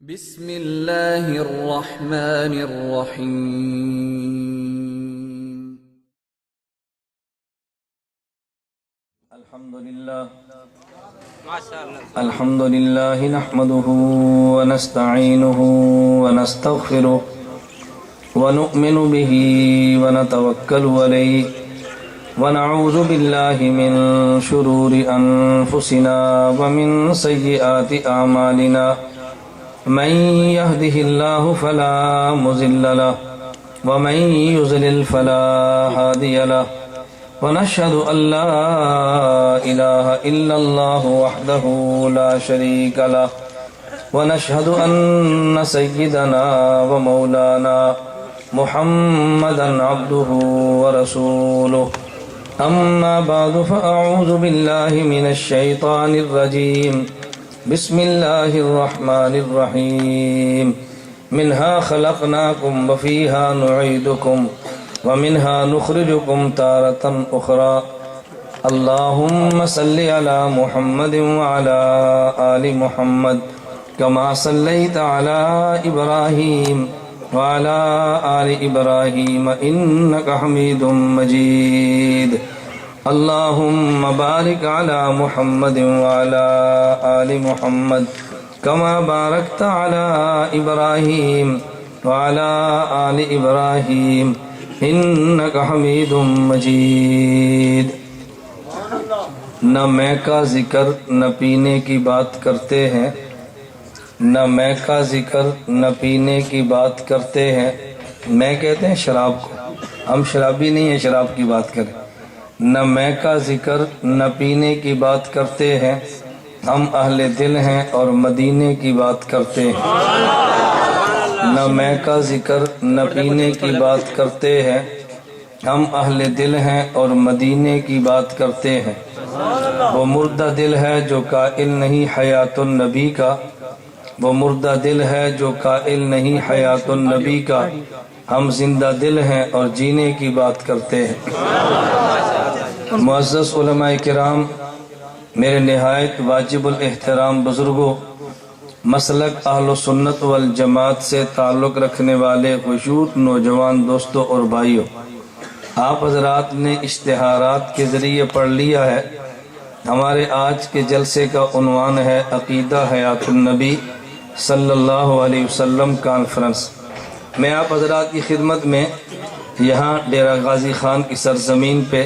بسم اللہ الرحمن الرحیم الحمد للہ نحمده ونستعینه ونستغفره ونؤمن به ونتوکل علیہ ونعوذ باللہ من شرور انفسنا ومن سیئات اعمالنا من يهده الله فلا مضل له ومن يضلل فلا هادي له ونشهد أن لا إله إلا الله وحده لا شريك له ونشهد أن سيدنا ومولانا محمدا عبده ورسوله أما بعد فأعوذ بالله من الشيطان الرجيم بسم الله الرحمن الرحيم منها خلقناكم وفيها نعيدكم ومنها نخرجكم تارة أخرى اللهم صل على محمد وعلى آل محمد كما صليت على إبراهيم وعلى آل إبراهيم إنك حميد مجيد اللهم بارك على محمد وعلى آل محمد كما باركت على إبراهيم وعلى آل إبراهيم إنك حميد مجيد۔ نہ میں کا ذکر نہ پینے کی بات کرتے ہیں، نہ میں کا ذکر نہ پینے کی بات کرتے ہیں۔ میں کہتے ہیں شراب کو، ہم شرابی نہیں ہیں شراب کی بات کریں۔ نہ میں کا ذکر نہ پینے کی بات کرتے ہیں، ہم اہل دل ہیں اور مدینے کی بات کرتے ہیں۔ نہ میں کا ذکر نہ پینے کی بات کرتے ہیں، ہم اہل دل ہیں اور مدینے کی بات کرتے ہیں۔ وہ مردہ دل ہے جو قائل نہیں حیات النبی کا، وہ مردہ دل ہے جو قائل نہیں حیات النبی کا، ہم زندہ دل ہیں اور جینے کی بات کرتے ہیں۔ معزز علماء کرام، میرے نہایت واجب الاحترام بزرگوں، مسلک اہل سنت والجماعت سے تعلق رکھنے والے خشوع نوجوان دوستوں اور بھائیوں، آپ حضرات نے اشتہارات کے ذریعے پڑھ لیا ہے۔ ہمارے آج کے جلسے کا عنوان ہے عقیدہ حیات النبی صلی اللہ علیہ وسلم کانفرنس۔ میں آپ حضرات کی خدمت میں یہاں ڈیرہ غازی خان کی سرزمین پہ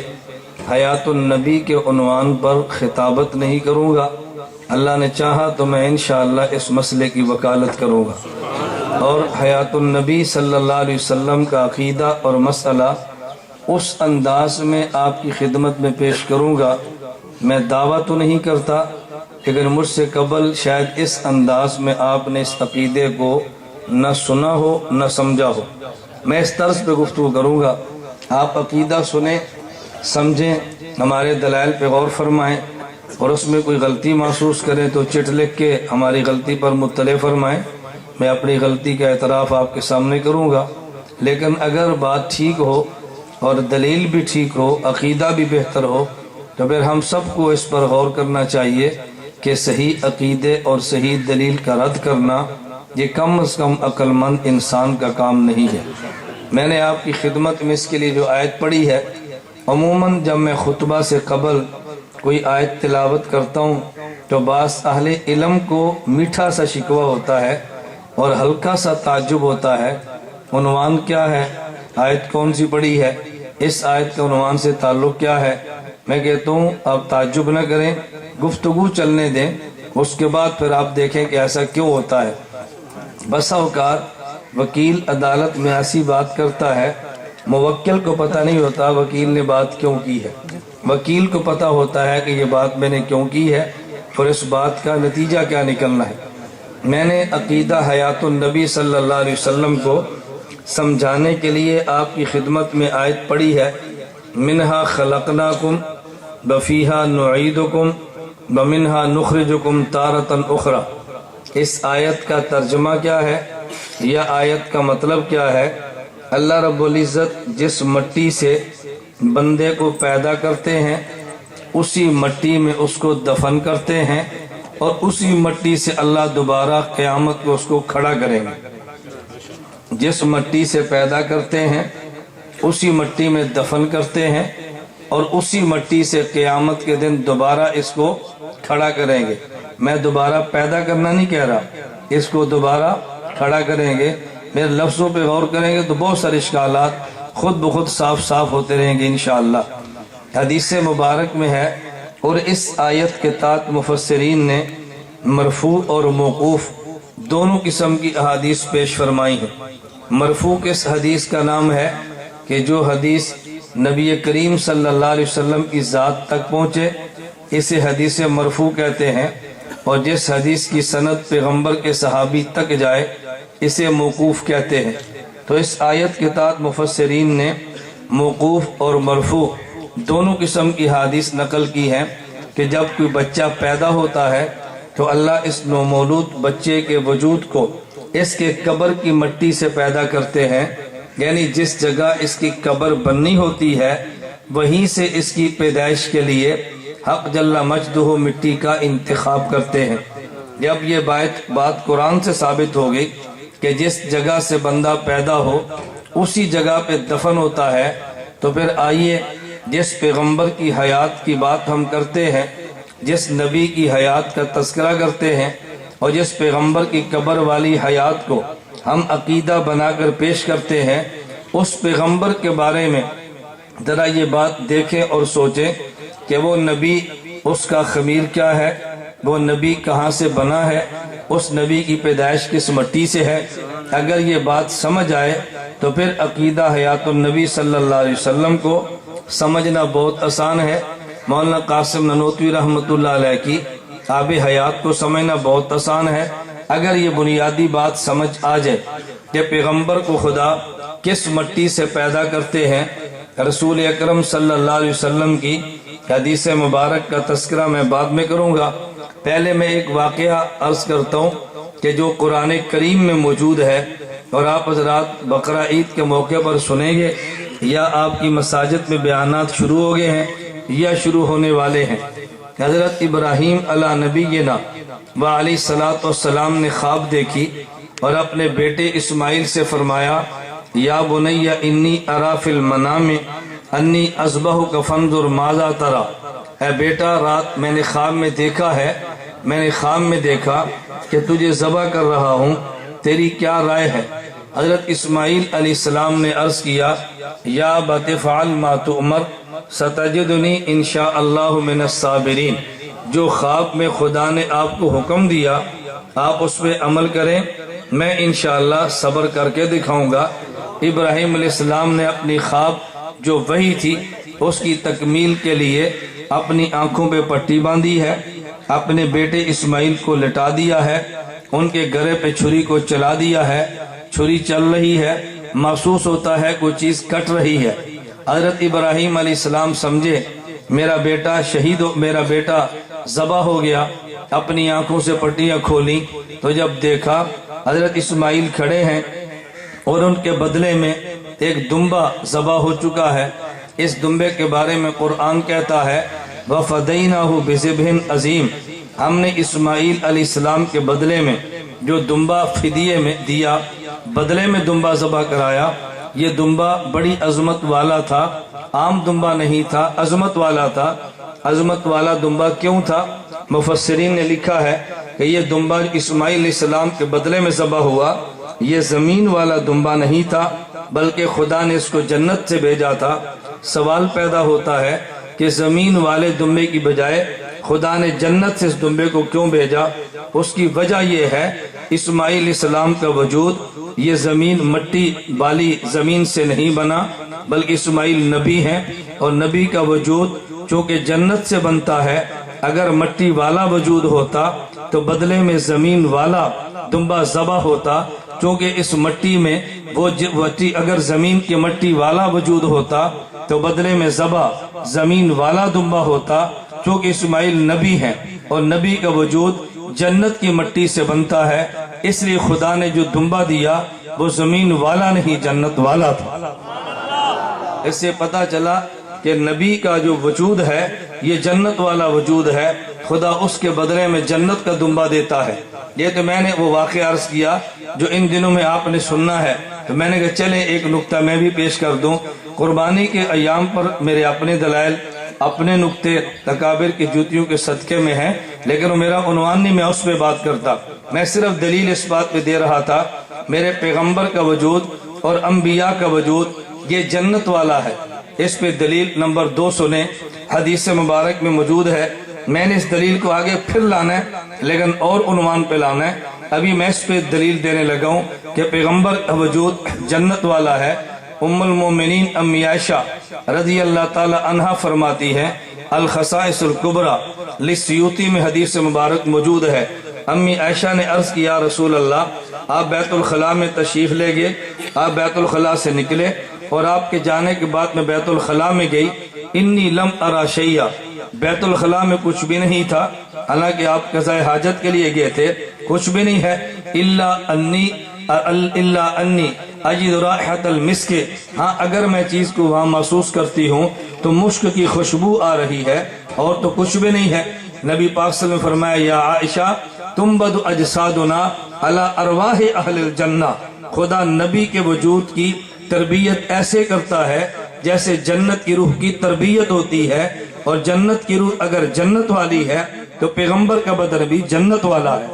حیات النبی کے عنوان پر خطابت نہیں کروں گا۔ اللہ نے چاہا تو میں انشاءاللہ اس مسئلے کی وکالت کروں گا اور حیات النبی صلی اللہ علیہ وسلم کا عقیدہ اور مسئلہ اس انداز میں آپ کی خدمت میں پیش کروں گا۔ میں دعویٰ تو نہیں کرتا، لیکن مجھ سے قبل شاید اس انداز میں آپ نے اس عقیدے کو نہ سنا ہو نہ سمجھا ہو۔ میں اس طرز پہ گفتگو کروں گا، آپ عقیدہ سنیں، سمجھیں، ہمارے دلائل پہ غور فرمائیں، اور اس میں کوئی غلطی محسوس کریں تو چٹ لکھ کے ہماری غلطی پر مطلع فرمائیں۔ میں اپنی غلطی کا اعتراف آپ کے سامنے کروں گا، لیکن اگر بات ٹھیک ہو اور دلیل بھی ٹھیک ہو، عقیدہ بھی بہتر ہو، تو پھر ہم سب کو اس پر غور کرنا چاہیے کہ صحیح عقیدے اور صحیح دلیل کا رد کرنا یہ کم از کم عقل مند انسان کا کام نہیں ہے۔ میں نے آپ کی خدمت میں اس کے لیے جو آیت پڑھی ہے، عموماً جب میں خطبہ سے قبل کوئی آیت تلاوت کرتا ہوں تو بعض اہل علم کو میٹھا سا شکوہ ہوتا ہے اور ہلکا سا تعجب ہوتا ہے، عنوان کیا ہے، آیت کون سی پڑھی ہے، اس آیت کے عنوان سے تعلق کیا ہے۔ میں کہتا ہوں آپ تعجب نہ کریں، گفتگو چلنے دیں، اس کے بعد پھر آپ دیکھیں کہ ایسا کیوں ہوتا ہے۔ بسا اوقات وکیل عدالت میں ایسی بات کرتا ہے، موکل کو پتہ نہیں ہوتا وکیل نے بات کیوں کی ہے، وکیل کو پتہ ہوتا ہے کہ یہ بات میں نے کیوں کی ہے اور اس بات کا نتیجہ کیا نکلنا ہے۔ میں نے عقیدہ حیات النبی صلی اللہ علیہ وسلم کو سمجھانے کے لیے آپ کی خدمت میں آیت پڑھی ہے، منہا خلقناکم وفیہا نعیدکم ومنہا نخرجکم تارۃ اخری۔ اس آیت کا ترجمہ کیا ہے، یہ آیت کا مطلب کیا ہے؟ اللہ رب العزت جس مٹی سے بندے کو پیدا کرتے ہیں اسی مٹی میں اس کو دفن کرتے ہیں اور اسی مٹی سے اللہ دوبارہ قیامت کو اس کو کھڑا کریں گے۔ جس مٹی سے پیدا کرتے ہیں اسی مٹی میں دفن کرتے ہیں اور اسی مٹی سے قیامت کے دن دوبارہ اس کو کھڑا کریں گے۔ میں دوبارہ پیدا کرنا نہیں کہہ رہا، اس کو دوبارہ کھڑا کریں گے۔ میرے لفظوں پہ غور کریں گے تو بہت سارے اشکالات خود بخود صاف صاف ہوتے رہیں گے انشاءاللہ۔ حدیث مبارک میں ہے، اور اس آیت کے تحت مفسرین نے مرفوع اور موقوف دونوں قسم کی احادیث پیش فرمائی ہیں۔ مرفوع کس حدیث کا نام ہے کہ جو حدیث نبی کریم صلی اللہ علیہ وسلم کی ذات تک پہنچے، اسے حدیث مرفوع کہتے ہیں، اور جس حدیث کی سند پیغمبر کے صحابی تک جائے اسے موقوف کہتے ہیں۔ تو اس آیت کے تحت مفسرین نے موقوف اور مرفوع دونوں قسم کی حدیث نقل کی ہیں کہ جب کوئی بچہ پیدا ہوتا ہے تو اللہ اس نومولود بچے کے وجود کو اس کے قبر کی مٹی سے پیدا کرتے ہیں، یعنی جس جگہ اس کی قبر بننی ہوتی ہے وہیں سے اس کی پیدائش کے لیے حق جل مجدہ مٹی کا انتخاب کرتے ہیں۔ جب یہ بات قرآن سے ثابت ہوگی کہ جس جگہ سے بندہ پیدا ہو اسی جگہ پہ دفن ہوتا ہے، تو پھر آئیے جس پیغمبر کی حیات کی بات ہم کرتے ہیں، جس نبی کی حیات کا تذکرہ کرتے ہیں، اور جس پیغمبر کی قبر والی حیات کو ہم عقیدہ بنا کر پیش کرتے ہیں، اس پیغمبر کے بارے میں ذرا یہ بات دیکھیں اور سوچیں کہ وہ نبی، اس کا خمیر کیا ہے، وہ نبی کہاں سے بنا ہے، اس نبی کی پیدائش کس مٹی سے ہے۔ اگر یہ بات سمجھ آئے تو پھر عقیدہ حیات النبی صلی اللہ علیہ وسلم کو سمجھنا بہت آسان ہے۔ مولانا قاسم ننوتوی رحمۃ اللہ علیہ کی آب حیات کو سمجھنا بہت آسان ہے۔ اگر یہ بنیادی بات سمجھ آ جائے کہ پیغمبر کو خدا کس مٹی سے پیدا کرتے ہیں، رسول اکرم صلی اللہ علیہ وسلم کی حدیث مبارک کا تذکرہ میں بعد میں کروں گا، پہلے میں ایک واقعہ عرض کرتا ہوں کہ جو قرآن کریم میں موجود ہے اور آپ حضرات بقرہ عید کے موقع پر سنیں گے، یا آپ کی مساجد میں بیانات شروع ہو گئے ہیں یا شروع ہونے والے ہیں۔ حضرت ابراہیم علیہ نبینا و علیہ الصلوۃ والسلام نے خواب دیکھی اور اپنے بیٹے اسماعیل سے فرمایا، یا بنی انی ارا فی المنام انی اذبحک فانظر ماذا تری، اے بیٹا رات میں نے خواب میں دیکھا ہے، میں نے خواب میں دیکھا کہ تجھے ذبح کر رہا ہوں، تیری کیا رائے ہے؟ حضرت اسماعیل علیہ السلام نے عرض کیا، یا ابت فعل ما تؤمر ستجدنی انشاء اللہ من الصابرین، جو خواب میں خدا نے آپ کو حکم دیا آپ اس پہ عمل کریں، میں انشاءاللہ صبر کر کے دکھاؤں گا۔ ابراہیم علیہ السلام نے اپنی خواب جو وحی تھی اس کی تکمیل کے لیے اپنی آنکھوں پہ پٹی باندھی ہے، اپنے بیٹے اسماعیل کو لٹا دیا ہے، ان کے گرے پہ چھری کو چلا دیا ہے، چھری چل رہی ہے، محسوس ہوتا ہے کوئی چیز کٹ رہی ہے۔ حضرت ابراہیم علیہ السلام سمجھے میرا بیٹا شہید ہو، میرا بیٹا ذبح ہو گیا، اپنی آنکھوں سے پٹیاں کھولیں تو جب دیکھا حضرت اسماعیل کھڑے ہیں اور ان کے بدلے میں ایک دمبا ذبح ہو چکا ہے۔ اس دمبے کے بارے میں قرآن کہتا ہے، وَفَدَيْنَاهُ بِذِبْحٍ عَظِيمٍ، ہم نے اسماعیل علیہ السلام کے بدلے میں جو دمبا فدیے میں دیا، بدلے میں دمبا ذبح کرایا، یہ دمبا بڑی عظمت والا تھا، عام دمبا نہیں تھا، عظمت والا تھا۔ عظمت والا دمبا کیوں تھا؟ مفسرین نے لکھا ہے کہ یہ دمبا اسماعیل علیہ السلام کے بدلے میں ذبح ہوا، یہ زمین والا دمبا نہیں تھا بلکہ خدا نے اس کو جنت سے بھیجا تھا۔ سوال پیدا ہوتا ہے کہ زمین والے دمبے کی بجائے خدا نے جنت سے اس دمبے کو کیوں بھیجا؟ اس کی وجہ یہ ہے اسماعیل علیہ السلام کا وجود یہ زمین مٹی والی زمین سے نہیں بنا بلکہ اسماعیل نبی ہیں، اور نبی کا وجود چونکہ جنت سے بنتا ہے، اگر مٹی والا وجود ہوتا تو بدلے میں زمین والا دمبا ذبح ہوتا، چونکہ اس مٹی میں وہ اگر زمین کی مٹی والا وجود ہوتا تو بدلے میں ذبح زمین والا دمبا ہوتا، چونکہ اسماعیل نبی ہیں اور نبی کا وجود جنت کی مٹی سے بنتا ہے، اس لیے خدا نے جو دمبا دیا وہ زمین والا نہیں جنت والا تھا۔ اس سے پتہ چلا کہ نبی کا جو وجود ہے یہ جنت والا وجود ہے، خدا اس کے بدلے میں جنت کا دمبا دیتا ہے۔ یہ تو میں نے وہ واقعہ عرض کیا جو ان دنوں میں آپ نے سننا ہے، تو میں نے کہا چلیں ایک نکتہ میں بھی پیش کر دوں۔ قربانی کے ایام پر میرے اپنے دلائل، اپنے نکتے تکابر کی جوتیوں کے صدقے میں ہیں، لیکن وہ میرا عنوان نہیں، میں اس پہ بات کرتا۔ میں صرف دلیل اس بات پہ دے رہا تھا میرے پیغمبر کا وجود اور انبیاء کا وجود یہ جنت والا ہے۔ اس پہ دلیل نمبر 2 سنیں، حدیث مبارک میں موجود ہے۔ میں نے اس دلیل کو آگے پھر لانا ہے لیکن اور عنوان پہ لانا ہے۔ ابھی میں اس پہ دلیل دینے لگا ہوں کہ پیغمبر کا وجود جنت والا ہے۔ ام المومنین امی عائشہ رضی اللہ تعالی عنہا فرماتی ہے، الخصائص الکبریٰ للسیوطی میں حدیث مبارک موجود ہے۔ امی عائشہ نے عرض کیا رسول اللہ، آپ بیت الخلاء میں تشریف لے گئے، آپ بیت الخلاء سے نکلے اور آپ کے جانے کے بعد میں بیت الخلاء میں گئی، انی لم ارا شیئا، بیت الخلاء میں کچھ بھی نہیں تھا، حالانکہ آپ قضاء حاجت کے لیے گئے تھے، کچھ بھی نہیں ہے، الا انی اجد رائحۃ المسک، ہاں اگر میں چیز کو وہاں محسوس کرتی ہوں تو مشک کی خوشبو آ رہی ہے، اور تو کچھ بھی نہیں ہے۔ نبی پاک صلی اللہ علیہ وسلم نے فرمایا، یا عائشہ تنبت اجسادنا علی ارواح اہل الجنہ، خدا نبی کے وجود کی تربیت ایسے کرتا ہے جیسے جنت کی روح کی تربیت ہوتی ہے، اور جنت کی روح اگر جنت والی ہے تو پیغمبر کا بدن بھی جنت والا ہے۔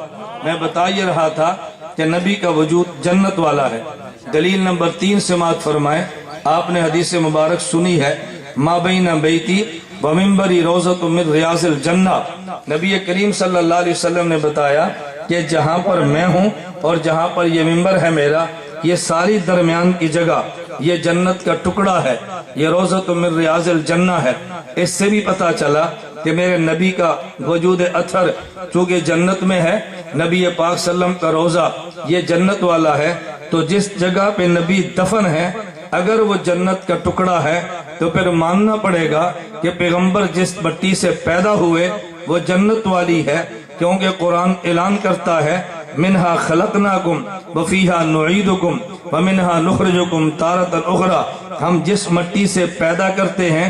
میں بتا یہ رہا تھا کہ نبی کا وجود جنت والا ہے۔ دلیل نمبر 3 سماعت فرمائیں، آپ نے حدیث مبارک سنی ہے، ما بین بیتی و منبری روضۃ من ریاض الجنہ، نبی کریم صلی اللہ علیہ وسلم نے بتایا کہ جہاں پر میں ہوں اور جہاں پر یہ منبر ہے میرا، یہ ساری درمیان کی جگہ یہ جنت کا ٹکڑا ہے، یہ روضۃ من ریاض الجنہ ہے۔ اس سے بھی پتا چلا کہ میرے نبی کا وجود اثر چونکہ جنت میں ہے، نبی پاک صلی اللہ علیہ وسلم کا روضہ یہ جنت والا ہے، تو جس جگہ پہ نبی دفن ہے اگر وہ جنت کا ٹکڑا ہے تو پھر ماننا پڑے گا کہ پیغمبر جس مٹی سے پیدا ہوئے وہ جنت والی ہے، کیونکہ قرآن اعلان کرتا ہے، منہا خلقناکم وفیہا نعیدکم ومنہا نخرجکم تارۃ اخری، ہم جس مٹی سے پیدا کرتے ہیں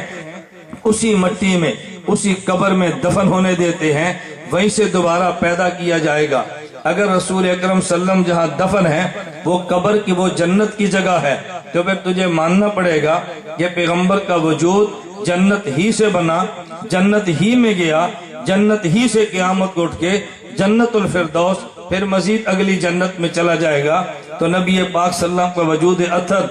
اسی مٹی میں اسی قبر میں دفن ہونے دیتے ہیں، وہیں سے دوبارہ پیدا کیا جائے گا۔ اگر رسول اکرم صلی اللہ علیہ وسلم جہاں دفن ہے وہ قبر کی وہ جنت کی جگہ ہے، تو پھر تجھے ماننا پڑے گا کہ پیغمبر کا وجود جنت ہی سے بنا، جنت ہی میں گیا، جنت ہی سے قیامت کو اٹھ کے جنت الفردوس پھر مزید اگلی جنت میں چلا جائے گا۔ تو نبی پاک صلی اللہ علیہ وسلم کا وجود اثر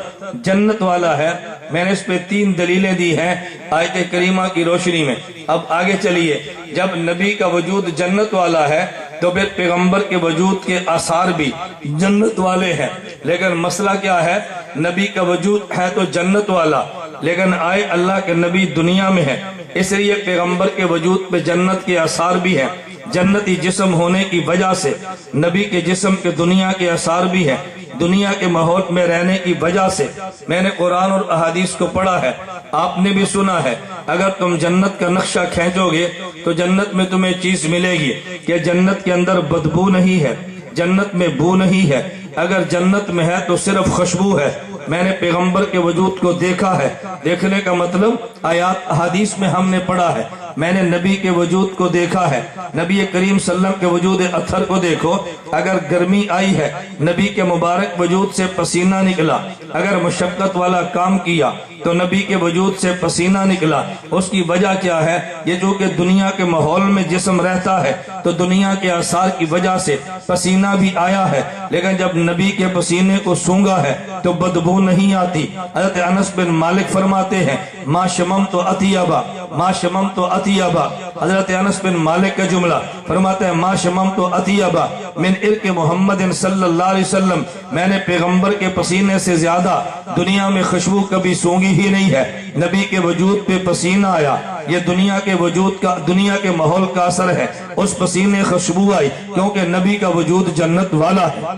جنت والا ہے۔ میں نے اس پہ 3 دلیلیں دی ہیں آیت کریمہ کی روشنی میں۔ اب آگے چلیے، جب نبی کا وجود جنت والا ہے تو پھر پیغمبر کے وجود کے آثار بھی جنت والے ہیں، لیکن مسئلہ کیا ہے، نبی کا وجود ہے تو جنت والا، لیکن آئے اللہ کے نبی دنیا میں ہے، اس لیے پیغمبر کے وجود پہ جنت کے آثار بھی ہیں، جنتی جسم ہونے کی وجہ سے نبی کے جسم کے دنیا کے آثار بھی ہیں، دنیا کے ماحول میں رہنے کی وجہ سے۔ میں نے قرآن اور احادیث کو پڑھا ہے، آپ نے بھی سنا ہے، اگر تم جنت کا نقشہ کھینچو گے تو جنت میں تمہیں چیز ملے گی کہ جنت کے اندر بدبو نہیں ہے، جنت میں بو نہیں ہے، اگر جنت میں ہے تو صرف خوشبو ہے۔ میں نے پیغمبر کے وجود کو دیکھا ہے، دیکھنے کا مطلب آیات احادیث میں ہم نے پڑھا ہے، میں نے نبی کے وجود کو دیکھا ہے، نبی کریم صلی اللہ علیہ وسلم کے وجود اثر کو دیکھو، اگر گرمی آئی ہے نبی کے مبارک وجود سے پسینہ نکلا، اگر مشقت والا کام کیا تو نبی کے وجود سے پسینہ نکلا، اس کی وجہ کیا ہے، یہ جو کہ دنیا کے ماحول میں جسم رہتا ہے تو دنیا کے آثار کی وجہ سے پسینہ بھی آیا ہے، لیکن جب نبی کے پسینے کو سونگا ہے تو بدبو نہیں آتی۔ حضرت انس بن مالک فرماتے ہیں، ما شممت اطیبا، ما شممت اطیبا، حضرت انس بن مالک کا جملہ فرماتے ہیں، ما شممت اطیبا من عرق محمد صلی اللہ علیہ وسلم، میں نے پیغمبر کے پسینے سے زیادہ دنیا میں خوشبو کبھی سونگی ہی نہیں ہے۔ نبی کے وجود پہ پسینہ آیا، یہ دنیا کے وجود کا، دنیا کے ماحول کا اثر ہے، اس پسینے خوشبو آئی، کیونکہ نبی کا وجود جنت والا ہے،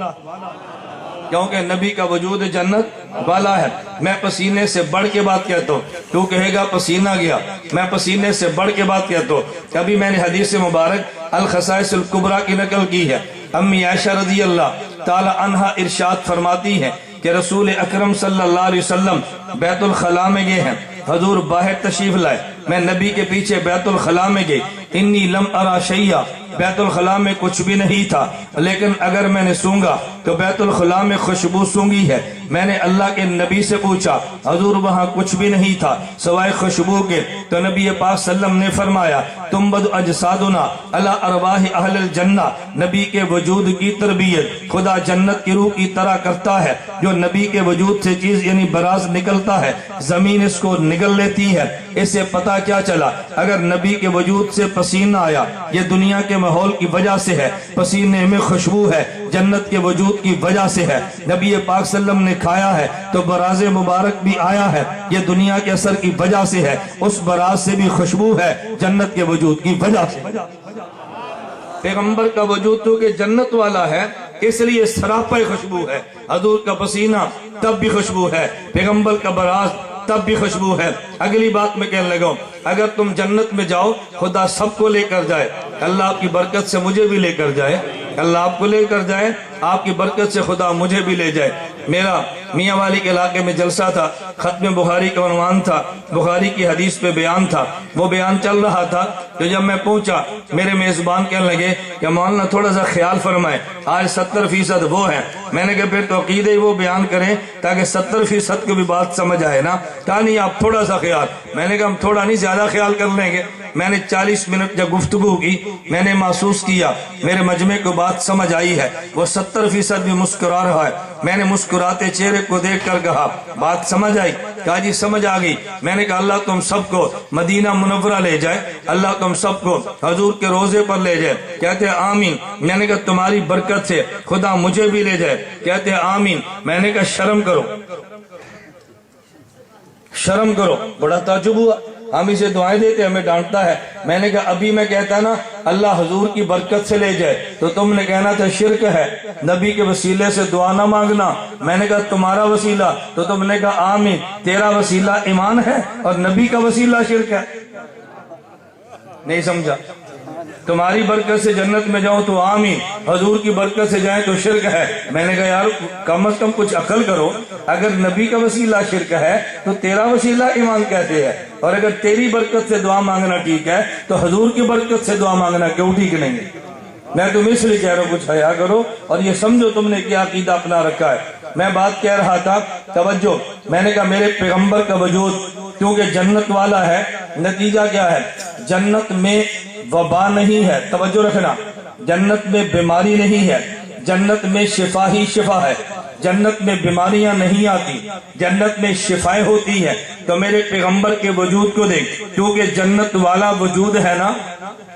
کیونکہ نبی کا وجود جنت والا ہے۔ میں پسینے سے بڑھ کے بات کہتا ہوں، تو کہے گا پسینہ گیا، میں پسینے سے بڑھ کے بات کہتا ہوں۔ کبھی میں نے حدیث مبارک الخصائص الکبریٰ کی نقل کی ہے، امی عائشہ رضی اللہ تعالی عنہا ارشاد فرماتی ہیں کہ رسول اکرم صلی اللہ علیہ وسلم بیت الخلاء میں گئے ہیں، حضور باہر تشریف لائے، میں نبی کے پیچھے بیت الخلاء میں گئی، انی لم ارا شیئا، بیت الخلاء میں کچھ بھی نہیں تھا، لیکن اگر میں نے سونگا تو بیت الخلاء میں خوشبو سونگی ہے۔ میں نے اللہ کے نبی سے پوچھا، حضور وہاں کچھ بھی نہیں تھا سوائے خوشبو کے، تو نبی پاک صلی اللہ علیہ وسلم نے فرمایا تنبت اجسادنا علی ارواح اہل الجنہ، نبی کے وجود کی تربیت خدا جنت کی روح کی طرح کرتا ہے، جو نبی کے وجود سے چیز یعنی براز نکلتا ہے زمین اس کو نگل لیتی ہے۔ اس سے پتہ کیا چلا، اگر نبی کے وجود سے پسینہ آیا یہ دنیا کے ماحول کی وجہ سے ہے، پسینے میں خوشبو ہے جنت کے وجود کی وجہ سے ہے، نبی پاک صلی اللہ علیہ وسلم نے کھایا ہے تو براز مبارک بھی آیا ہے، یہ دنیا کے اثر کی وجہ سے ہے، اس براز سے بھی خوشبو ہے جنت کے وجود کی وجہ سے۔ پیغمبر کا وجود تو کہ جنت والا ہے اس لیے سراپا خوشبو ہے، حضور کا پسینہ تب بھی خوشبو ہے، پیغمبر کا براز تب بھی خوشبو ہے۔ اگلی بات میں کہنے لگا، اگر تم جنت میں جاؤ خدا سب کو لے کر جائے، اللہ آپ کی برکت سے مجھے بھی لے کر جائے، اللہ آپ کو لے کر جائے، آپ کی برکت سے خدا مجھے بھی لے جائے۔ میرا میاں والی کے علاقے میں جلسہ تھا، ختم بخاری کا عنوان تھا، بخاری کی حدیث پہ بیان تھا، وہ بیان چل رہا تھا تو جب میں پہنچا میرے میزبان کہنے لگے کہ مولانا تھوڑا سا خیال فرمائے، آج 70% وہ ہیں۔ میں نے کہا پھر تو عقیدے وہ بیان کریں تاکہ 70% کو بھی بات سمجھ آئے نا، کہا نہیں آپ تھوڑا سا خیال، میں نے کہا ہم تھوڑا نہیں زیادہ خیال کر لیں گے۔ میں نے 40 منٹ جب گفتگو کی میں نے محسوس کیا میرے مجمع کو بات سمجھ آئی ہے، وہ 70% بھی مسکرا رہا ہے۔ میں نے مسکراتے چہرے کو دیکھ کر کہا بات سمجھ آئی؟ کہا جی سمجھ آ گئی۔ میں نے کہا اللہ تم سب کو مدینہ منورہ لے جائے، اللہ تم سب کو حضور کے روزے پر لے جائے۔ کہتے ہیں آمین۔ میں نے کہا تمہاری برکت سے خدا مجھے بھی لے جائے۔ کہتے ہیں آمین۔ میں نے کہا شرم کرو، شرم کرو۔ بڑا تعجب ہوا، ہم اسے دعائیں دیتے ہمیں ڈانٹتا ہے۔ میں نے کہا ابھی میں کہتا نا اللہ حضور کی برکت سے لے جائے تو تم نے کہنا تھا شرک ہے، نبی کے وسیلے سے دعا نہ مانگنا۔ میں نے کہا تمہارا وسیلہ، تو تم نے کہا آمین۔ تیرا وسیلہ ایمان ہے اور نبی کا وسیلہ شرک ہے، نہیں سمجھا؟ تمہاری برکت سے جنت میں جاؤں تو آمین، حضور کی برکت سے جائیں تو شرک ہے۔ میں نے کہا یار کم از کم کچھ عقل کرو، اگر نبی کا وسیلہ شرک ہے تو تیرا وسیلہ ایمان کہتے ہے، اور اگر تیری برکت سے دعا مانگنا ٹھیک ہے تو حضور کی برکت سے دعا مانگنا کیوں ٹھیک نہیں ہے؟ میں تم اس لیے کہہ رہا ہوں کچھ حیا کرو اور یہ سمجھو تم نے کیا عقیدہ اپنا رکھا ہے۔ میں بات کہہ رہا تھا توجہ، میں نے کہا میرے پیغمبر کا وجود کیونکہ جنت والا ہے، نتیجہ کیا ہے؟ جنت میں وبا نہیں ہے، توجہ رکھنا، جنت میں بیماری نہیں ہے، جنت میں شفا ہی شفا ہے، جنت میں بیماریاں نہیں آتی، جنت میں شفائیں ہوتی ہیں۔ تو میرے پیغمبر کے وجود کو دیکھ، کیونکہ جنت والا وجود ہے نا،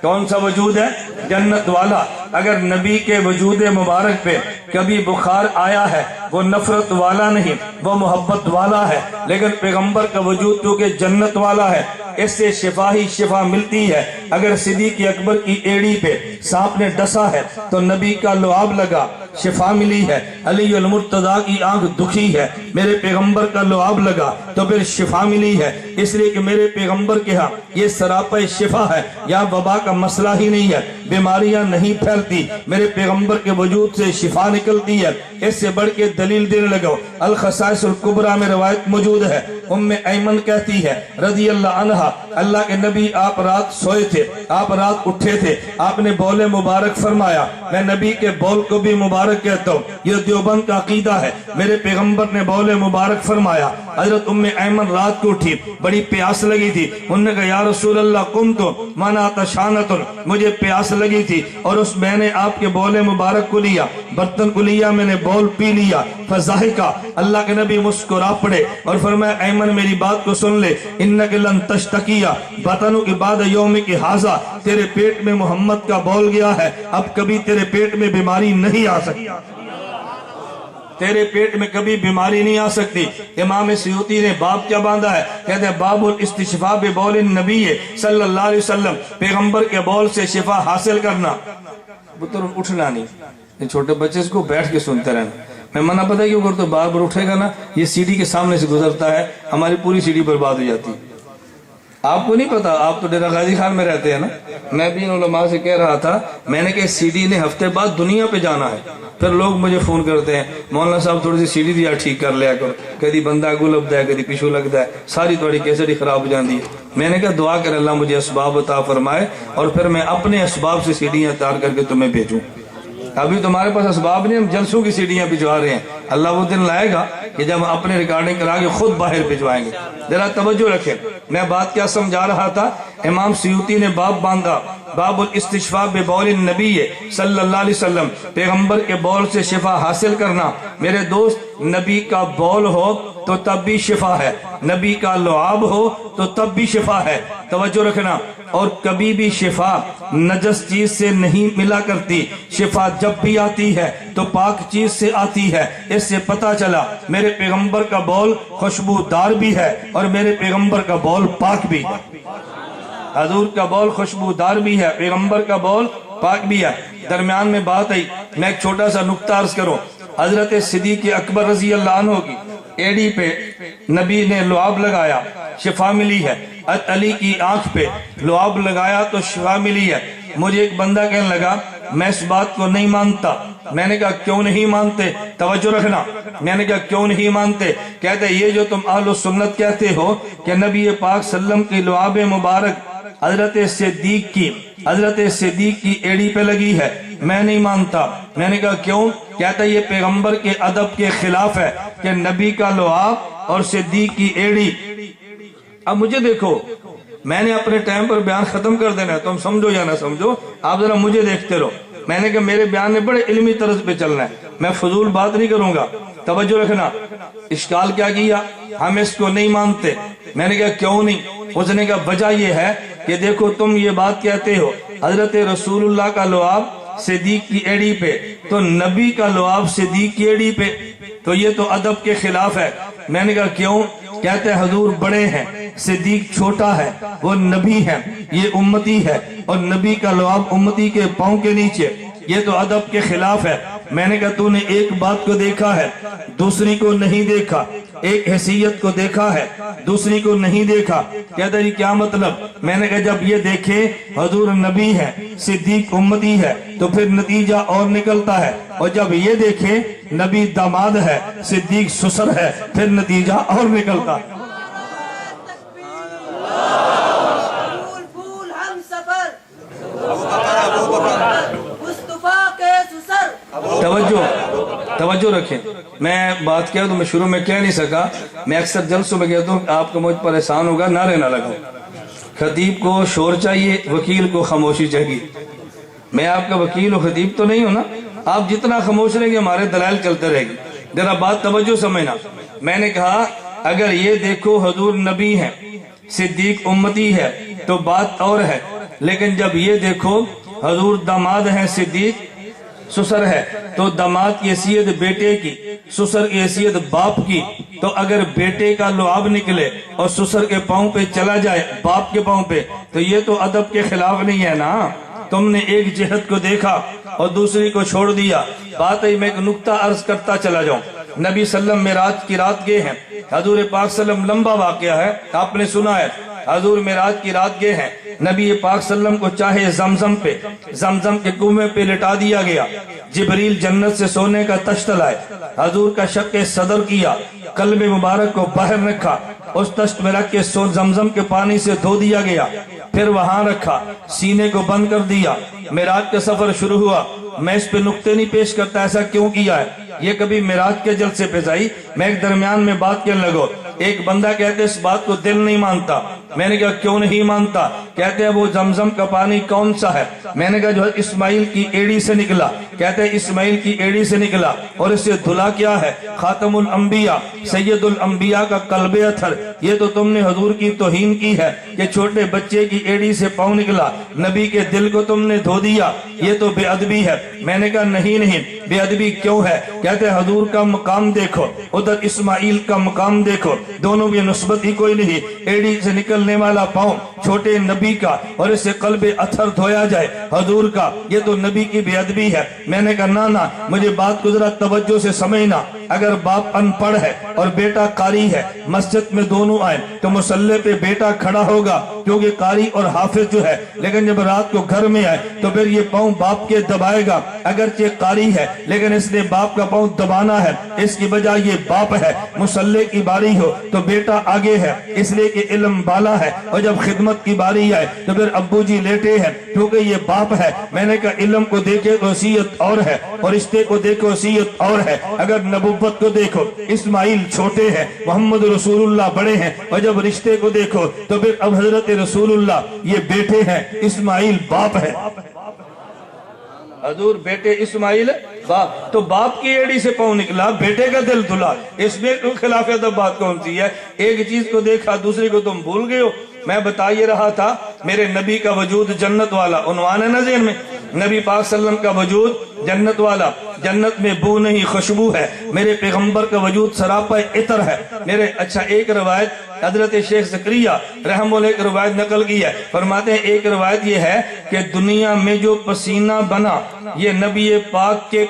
کون سا وجود ہے؟ جنت والا۔ اگر نبی کے وجود مبارک پہ کبھی بخار آیا ہے وہ نفرت والا نہیں، وہ محبت والا ہے، لیکن پیغمبر کا وجود کیونکہ جنت والا ہے اس سے شفا ہی شفا ملتی ہے۔ اگر صدیق اکبر کی ایڑی پہ سانپ نے ڈسا ہے تو نبی کا لعاب لگا، شفا ملی ہے۔ علی المرتضیٰ کی آنکھ دکھی ہے، میرے پیغمبر کا لعاب لگا تو پھر شفا ملی ہے، اس لیے کہ میرے پیغمبر کے ہاں یہ سراپا شفا ہے، یا وبا کا مسئلہ ہی نہیں ہے، بیماریاں نہیں پھیلتی، میرے پیغمبر کے وجود سے شفا نکلتی ہے۔ اس سے بڑھ کے دلیل دینے لگو، الخصائص الکبریٰ میں روایت موجود ہے، ام ایمن کہتی ہے رضی اللہ عنہا، اللہ کے نبی آپ رات سوئے تھے، آپ رات اٹھے تھے، آپ نے بول مبارک فرمایا، میں نبی کے بول کو بھی مبارک کہتا ہوں، یہ دیوبند کا عقیدہ ہے، میرے پیغمبر نے بول مبارک فرمایا۔ حضرت ام ایمن رات کو اٹھی، بڑی پیاس لگی تھی، انہوں نے کہا یا رسول اللہ قمت وانا عطشانۃ، مجھے پیاس لگی تھی اور اس میں نے آپ کے بول مبارک کو لیا، برتن کو لیا، میں نے بول پی لیا، فضاحکا، اللہ کے نبی مسکرا پڑے اور فرمایا ایمن میری بات کو سن لے، انک لن تشتکیا بطنک بعد یومک ھذا، تیرے پیٹ میں محمد کا بول گیا ہے، اب کبھی تیرے پیٹ میں بیماری نہیں آ سکتی، تیرے پیٹ میں کبھی بیماری نہیں آ سکتی۔ امام سیوطی نے باب کیا باندھا ہے؟ کہتے ہیں باب الاستشفاء ببول النبی صلی اللہ علیہ وسلم، پیغمبر کے بول سے شفا حاصل کرنا۔ بطر اٹھنا نہیں، چھوٹے بچے اس کو بیٹھ کے سنتے رہنا۔ میں منع پتہ کیوں کرتا ہوں، بار بار اٹھے گا نا، یہ سیڑھی کے سامنے سے گزرتا ہے، ہماری پوری سیڑھی برباد ہو جاتی ہے۔ آپ کو نہیں پتا، آپ تو ڈیرہ غازی خان میں رہتے ہیں نا. میں بھی ان علماء سے کہہ رہا تھا، میں نے کہ سی ڈی نے ہفتے بعد دنیا پہ جانا ہے. پھر لوگ مجھے فون کرتے ہیں، مولانا صاحب تھوڑی سی سی ڈی دیا ٹھیک کر لیا کرو، کدی بندہ اگو لبدا ہے کدی پیچھو لگتا ہے، ساری تھوڑی کیسٹ ہی خراب ہو جاتی ہے. میں نے کہا دعا کر اللہ مجھے اسباب عطا فرمائے اور پھر میں اپنے اسباب سے سی ڈیاں تیار کر کے تمہیں بھیجوں. ابھی تمہارے پاس اسباب نہیں، ہم جلسوں کی سیڑھیاں بھجوا رہے ہیں. اللہ وہ دن لائے گا کہ جب ہم اپنے ریکارڈنگ کرا کے خود باہر بھجوائیں گے. ذرا توجہ رکھیں، میں بات کیا سمجھا رہا تھا. امام سیوطی نے باب باندھا، باب الاستشفاء ببول النبی صلی اللہ علیہ وسلم، پیغمبر کے بول سے شفا حاصل کرنا. میرے دوست، نبی کا بول ہو تو تب بھی شفا ہے، نبی کا لعاب ہو تو تب بھی شفا ہے. توجہ رکھنا. اور کبھی بھی شفا نجس چیز سے نہیں ملا کرتی. شفا جب بھی آتی ہے تو پاک چیز سے آتی ہے. اس سے پتہ چلا میرے پیغمبر کا بول خوشبودار بھی ہے اور میرے پیغمبر کا بول پاک بھی ہے. حضور کا بول خوشبودار بھی ہے، پیغمبر کا بول پاک بھی ہے. درمیان میں بات آئی، میں ایک چھوٹا سا نقطہ عرض کروں. حضرت صدیق اکبر رضی اللہ عنہ کی ایڑی پہ نبی نے لعاب لگایا، شفا ملی ہے. علی کی آنکھ پہ لعاب لگایا تو شفا ملی ہے. مجھے ایک بندہ کہنے لگا میں اس بات کو نہیں مانتا. میں نے کہا کیوں نہیں مانتے؟ توجہ رکھنا. میں نے کہا کیوں نہیں مانتے؟ کہتے یہ جو تم اہل سنت کہتے ہو کہ نبی پاک صلی اللہ علیہ وسلم کی لعاب مبارک حضرت صدیق کی ایڑی پہ لگی ہے، میں نہیں مانتا. میں نے کہا کیوں؟ کہتا یہ پیغمبر کے ادب کے خلاف ہے کہ نبی کا لعاب اور صدیق کی ایڑی. اب مجھے دیکھو، میں نے اپنے ٹائم پر بیان ختم کر دینا ہے، تم سمجھو یا نہ سمجھو، آپ ذرا مجھے دیکھتے رہو. میں نے کہا میرے بیان نے بڑے علمی طرز پہ چلنا ہے، میں فضول بات نہیں کروں گا. توجہ رکھنا. اشکال کیا کیا؟ ہم اس کو نہیں مانتے. میں نے کہا کیوں نہیں؟ اس نے کہا وجہ یہ ہے کہ دیکھو تم یہ بات کہتے ہو حضرت رسول اللہ کا لعاب صدیق کی ایڑی پہ، تو نبی کا لعاب صدیق کی ایڑی پہ، تو یہ تو ادب کے خلاف ہے. میں نے کہا کیوں؟ کہتے حضور بڑے ہیں، صدیق چھوٹا ہے، وہ نبی ہے، یہ امتی ہے، اور نبی کا لعاب امتی کے پاؤں کے نیچے، یہ تو ادب کے خلاف ہے. میں نے کہا تو نے ایک بات کو دیکھا ہے، دوسری کو نہیں دیکھا. ایک حیثیت کو دیکھا ہے، دوسری کو نہیں دیکھا. کہتا ہے کیا مطلب؟ میں نے کہا جب یہ دیکھے حضور نبی ہے، صدیق امتی ہے، تو پھر نتیجہ اور نکلتا ہے. اور جب یہ دیکھے نبی داماد ہے، صدیق سسر ہے، پھر نتیجہ اور نکلتا ہے. توجہ رکھیں. میں بات کیا تو میں شروع میں کہہ نہیں سکا. میں اکثر جلسوں میں کہتا ہوں کہ آپ کو مجھ پر احسان ہوگا، نعرے نہ لگاؤ. خطیب کو شور چاہیے، وکیل کو خاموشی چاہیے. میں آپ کا وکیل و خطیب تو نہیں ہوں نا. آپ جتنا خاموش رہیں گے ہمارے دلائل چلتے رہے گی. ذرا بات توجہ سمجھنا. میں نے کہا اگر یہ دیکھو حضور نبی ہے، صدیق امتی ہے، تو بات اور ہے. لیکن جب یہ دیکھو حضور داماد ہے، صدیق سسر ہے، تو داماد کی حیثیت بیٹے کی، سسر کی حیثیت باپ کی. تو اگر بیٹے کا لعاب نکلے اور سسر کے پاؤں پہ چلا جائے، باپ کے پاؤں پہ، تو یہ تو ادب کے خلاف نہیں ہے نا. تم نے ایک جہت کو دیکھا اور دوسری کو چھوڑ دیا. بات ہے میں ایک نقطہ عرض کرتا چلا جاؤں. نبی صلی اللہ علیہ وسلم معراج کی رات گئے ہیں. حضور پاک صلی اللہ علیہ وسلم لمبا واقعہ ہے، آپ نے سنا ہے. حضور معراج کی رات گئے ہیں. نبی پاک صلی اللہ علیہ وسلم کو چاہے زمزم کے کنویں پہ لٹا دیا گیا. جبریل جنت سے سونے کا تشت لائے، حضور کا شق صدر کیا، قلب مبارک کو باہر رکھا، اس تشت میں رکھ کے زمزم کے پانی سے دھو دیا گیا. پھر وہاں رکھا، سینے کو بند کر دیا. معراج کا سفر شروع ہوا. میں اس پہ نقطے نہیں پیش کرتا ایسا کیوں کیا ہے، یہ کبھی معراج کے جلسے پہ جائی. میں ایک درمیان میں بات کرنے لگو. ایک بندہ کہتے اس بات کو دل نہیں مانتا. میں نے کہا کیوں نہیں مانتا؟ کہتے ہیں وہ زمزم کا پانی کون سا ہے؟ میں نے کہا جو اسماعیل کی ایڑی سے نکلا. کہتے ہیں اسماعیل کی ایڑی سے نکلا. اور اس سے دھلا کیا ہے؟ خاتم الانبیاء، سید الانبیاء کا قلب اتھر. یہ تو تم نے حضور کی توہین کی ہے کہ چھوٹے بچے کی ایڑی سے پاؤں نکلا، نبی کے دل کو تم نے دھو دیا. یہ تو بے ادبی ہے. میں نے کہا نہیں، بے ادبی کیوں ہے؟ کہتے ہیں حضور کا مقام دیکھو، ادھر اسماعیل کا مقام دیکھو، دونوں کی نسبت ہی کوئی نہیں. ایڑی سے نکلنے والا پاؤں چھوٹے نبی نبی کا اور اس سے قلب اثر دھویا جائے حضور کا، یہ تو نبی کی بے ادبی ہے۔ میں نے کہا نا مجھے بات کو ذرا توجہ سے سمجھنا، اگر باپ ان پڑھ ہے اور بیٹا قاری ہے، مسجد میں دونوں آئے تو مصلی پہ بیٹا کھڑا ہوگا کیونکہ قاری اور حافظ جو ہے، لیکن جب رات کو گھر میں آئے تو پھر یہ پاؤں باپ کے دبائے گا، اگرچہ قاری ہے لیکن اس نے باپ کا پاؤں دبانا ہے، اس کی وجہ یہ باپ ہے۔ مصلی کی باری ہو تو بیٹا آگے ہے اس لیے کہ علم بالا ہے، اور جب خدمت کی باری آئے تو پھر ابو جی لیٹے ہیں کیونکہ یہ باپ ہے۔ میں نے کہا علم کو دیکھے تو وصیت اور ہے اور رشتے کو دیکھو وصیت اور ہے، اگر نبوت کو دیکھو اسماعیل چھوٹے ہیں، محمد رسول اللہ بڑے ہیں، اور جب رشتے کو دیکھو تو پھر اب حضرت رسول اللہ یہ بیٹے ہیں، اسماعیل باپ ہے۔ حضور بیٹے اسماعیل باپ، تو باپ کی ایڑی سے پاؤں نکلا، بیٹے کا دل دھلا، اس میں خلاف ادب بات کون سی ہے؟ ایک چیز کو دیکھا دوسری کو تم بھول گئے ہو۔ میں بتا یہ رہا تھا میرے نبی کا وجود جنت والا، عنوان ہے نا ذہن میں، نبی پاک صلی اللہ علیہ وسلم کا وجود جنت والا، جنت میں بو نہیں خوشبو ہے، میرے پیغمبر کا وجود سراپا عطر ہے میرے۔ اچھا ایک روایت حضرت شیخ زکریا رحمہ اللہ ایک روایت نقل کی ہے، فرماتے ہیں ایک روایت یہ ہے کہ دنیا میں جو پسینہ بنا یہ نبی پاک کے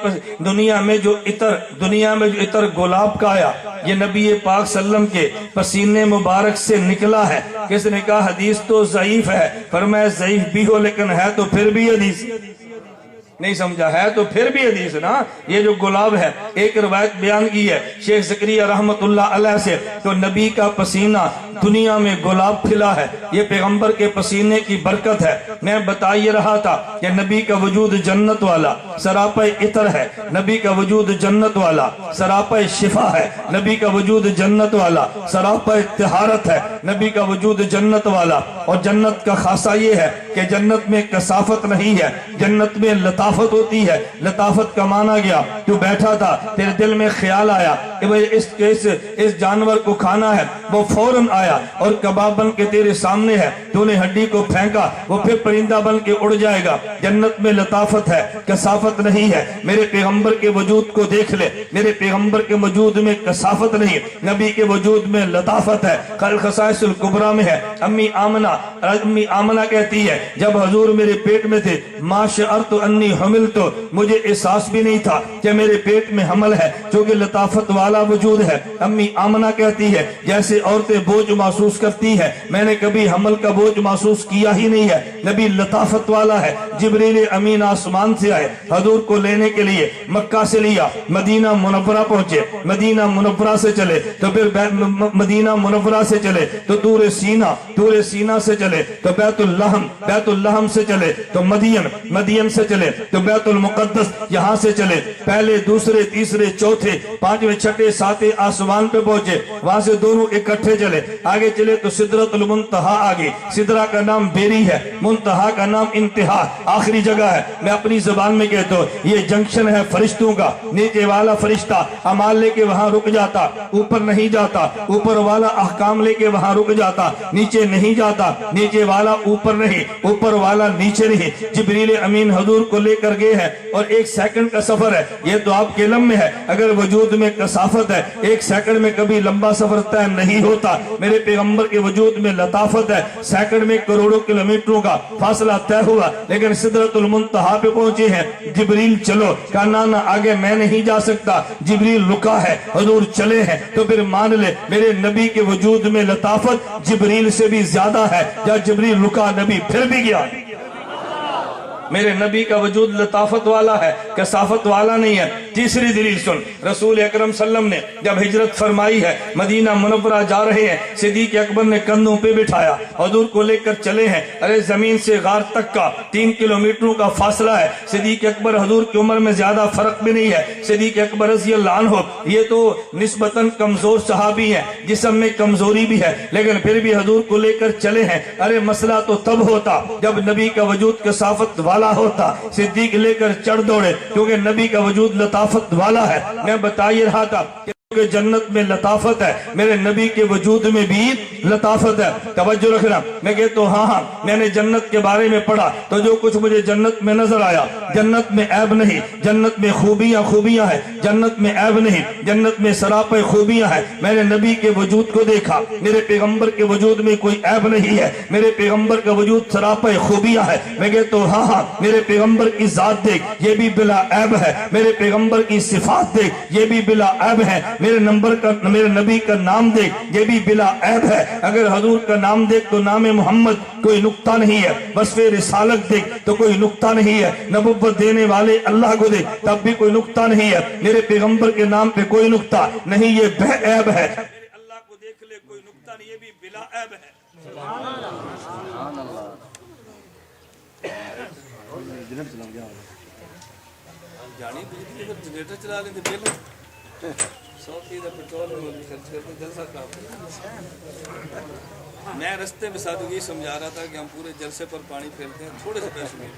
دنیا میں جو عطر گلاب کا آیا یہ نبی پاک صلی اللہ علیہ وسلم کے پسینے مبارک سے نکلا ہے۔ کس نے کہا حدیث تو ضعیف ہے، فرمایا ضعیف بھی ہو لیکن ہے تو پھر بھی حدیث، نہیں سمجھا، ہے تو پھر بھی حدیث نا۔ یہ جو گلاب ہے ایک روایت بیان کی ہے شیخ زکریا رحمت اللہ علیہ سے، تو نبی کا پسینہ دنیا میں گلاب کھلا ہے، یہ پیغمبر کے پسینے کی برکت ہے۔ میں بتا یہ رہا تھا کہ نبی کا وجود جنت والا سراپا عطر ہے، نبی کا وجود جنت والا سراپا شفا ہے، نبی کا وجود جنت والا سراپا طہارت ہے، نبی کا وجود جنت والا۔ اور جنت کا خاصہ یہ ہے کہ جنت میں کثافت نہیں ہے، جنت میں لطافت ہوتی ہے۔ لطافت کا معنی گیا تو بیٹھا تھا تیرے دل میں خیال آیا کہ اس جانور کو کھانا ہے، وہ فوراً آیا اور کباب بن کے تیرے سامنے ہے، تو نے ہڈی کو پھینکا وہ پھر پرندہ بن کے اڑ جائے گا۔ جنت میں لطافت ہے، کثافت نہیں ہے۔ میرے پیغمبر کے وجود کو دیکھ لے، میرے پیغمبر کے وجود میں کثافت نہیں، نبی کے وجود میں لطافت ہے۔ خصائص الکبریٰ میں ہے، امی آمنہ کہتی ہے جب حضور میرے پیٹ میں تھے ما شعرت انی حملت، مجھے احساس بھی نہیں تھا کہ میرے پیٹ میں حمل ہے، چونکہ لطافت والا وجود ہے۔ امی آمنہ کہتی ہے جیسے عورتیں بوجھ محسوس کرتی ہے، میں نے کبھی حمل کا بوجھ محسوس کیا ہی نہیں ہے۔ نبی لطافت والا ہے۔ جبریل امین آسمان سے آئے، حضور کو لینے کے لیے مکہ سے لیا، مدینہ منورہ پہنچے، مدینہ منورہ سے چلے تو پھر مدینہ منورہ سے چلے تو طور سینہ سے چلے تو بیت الحم سے چلے تو مدین سے چلے تو بیت المقدس، یہاں سے چلے پہلے دوسرے تیسرے چوتھے پانچویں چھٹے ساتویں آسمان پہ پہنچے، وہاں سے دونوں اکٹھے چلے، آگے چلے تو سدرۃ المنتہا آگے، سدرہ کا نام بیری ہے، منتہا کا نام انتہا، آخری جگہ ہے۔ میں اپنی زبان میں کہتا ہوں یہ جنکشن ہے فرشتوں کا، نیچے والا فرشتہ اعمال لے کے وہاں رک جاتا، اوپر نہیں جاتا، اوپر والا احکام لے کے وہاں رک جاتا، نیچے نہیں جاتا، نیچے والا اوپر نہیں، اوپر والا نیچے نہیں۔ جبریل امین حضور کو لے کر گئے ہیں اور 1 سیکنڈ کا سفر ہے، یہ تو آپ کے علم میں ہے، اگر وجود میں کثافت ہے 1 سیکنڈ میں کبھی لمبا سفر طے نہیں ہوتا۔ میرے پیغمبر کے وجود میں لطافت ہے، سیکنڈ میں کروڑوں کلومیٹروں کا فاصلہ طے ہوا، لیکن سدرۃ المنتہا پہ پہنچے ہیں۔ جبریل چلو، کہا نہ آگے میں نہیں جا سکتا، جبریل رکا ہے، حضور چلے ہیں، تو پھر مان لے میرے نبی کے وجود میں لطافت جبریل سے بھی زیادہ ہے، یا جبریل رکا نبی پھر بھی گیا۔ میرے نبی کا وجود لطافت والا ہے، کثافت والا نہیں ہے۔ تیسری دلیل سن، رسول اکرم صلی اللہ علیہ وسلم نے جب ہجرت فرمائی ہے، مدینہ منورہ جا رہے ہیں، صدیق اکبر نے کندھوں پہ بٹھایا، حضور کو لے کر چلے ہیں۔ ارے زمین سے غار تک کا 3 کلومیٹروں کا فاصلہ ہے۔ صدیق اکبر حضور کی عمر میں زیادہ فرق بھی نہیں ہے۔ صدیق اکبر رضی اللہ عنہ یہ تو نسبتاً کمزور صحابی ہیں، جسم میں کمزوری بھی ہے، لیکن پھر بھی حضور کو لے کر چلے ہیں۔ ارے مسئلہ تو تب ہوتا جب نبی کا وجود کثافت والا ہوتا، صدیق لے کر چڑھ دوڑے، کیونکہ نبی کا وجود لطافت والا ہے۔ میں بتا یہ رہا تھا کہ جنت میں لطافت ہے، میرے نبی کے وجود میں بھی لطافت ہے۔ توجہ رکھنا، میں کہتا ہوں ہاں میں نے جنت کے بارے میں پڑھا تو جو کچھ مجھے جنت میں نظر آیا، جنت میں عیب نہیں، جنت میں خوبیاں ہیں، جنت میں عیب نہیں، جنت میں سراپے خوبیاں ہیں۔ میں نے نبی کے وجود کو دیکھا، میرے پیغمبر کے وجود میں کوئی عیب نہیں ہے، میرے پیغمبر کا وجود سراپے خوبیاں ہے۔ میں کہتا ہوں ہاں میرے پیغمبر کی ذات دیکھ، یہ بھی بلا عیب ہے، میرے پیغمبر کی صفات دیکھ، یہ بھی بلا عیب ہے، میرے نبی کا نام دیکھ، یہ بھی بلا عیب ہے۔ اگر حضور کا نام دیکھ تو نام محمد کوئی نقطہ نہیں ہے، وصف رسالت دیکھ تو کوئی نقطہ نہیں ہے، نبوت دینے والے اللہ کو دیکھ تب بھی کوئی نقطہ نہیں ہے، میرے پیغمبر کے نام پہ کوئی نقطہ نہیں، یہ بے عیب ہے۔ میرے اللہ کو دیکھ لے کوئی نقطہ نہیں، یہ بھی بلا عیب ہے۔ جانی جنریٹر چلا لیں گے 100 پیٹرول خرچ کرتے جلسہ کام۔ میں رستے میں سادگی سمجھا رہا تھا کہ ہم پورے جلسے پر پانی پھیلتے ہیں، تھوڑے سے پیسے میں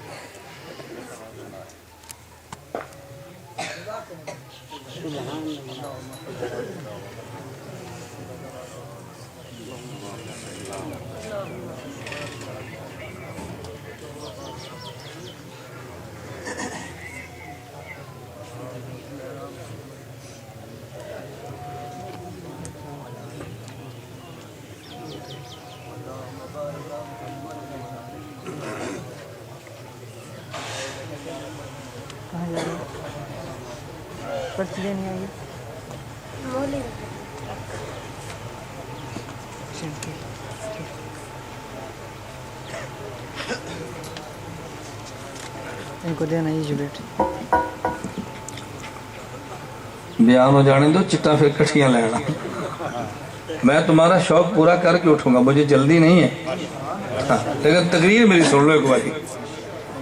پرچی لینی آئی ان کو دینا یہ جولیٹ بیان ہو جانے دو، چٹا پھر کٹھیاں لینا۔ میں تمہارا شوق پورا کر کے اٹھوں گا، مجھے جلدی نہیں ہے، لیکن تقریر میری سن لو ایک باری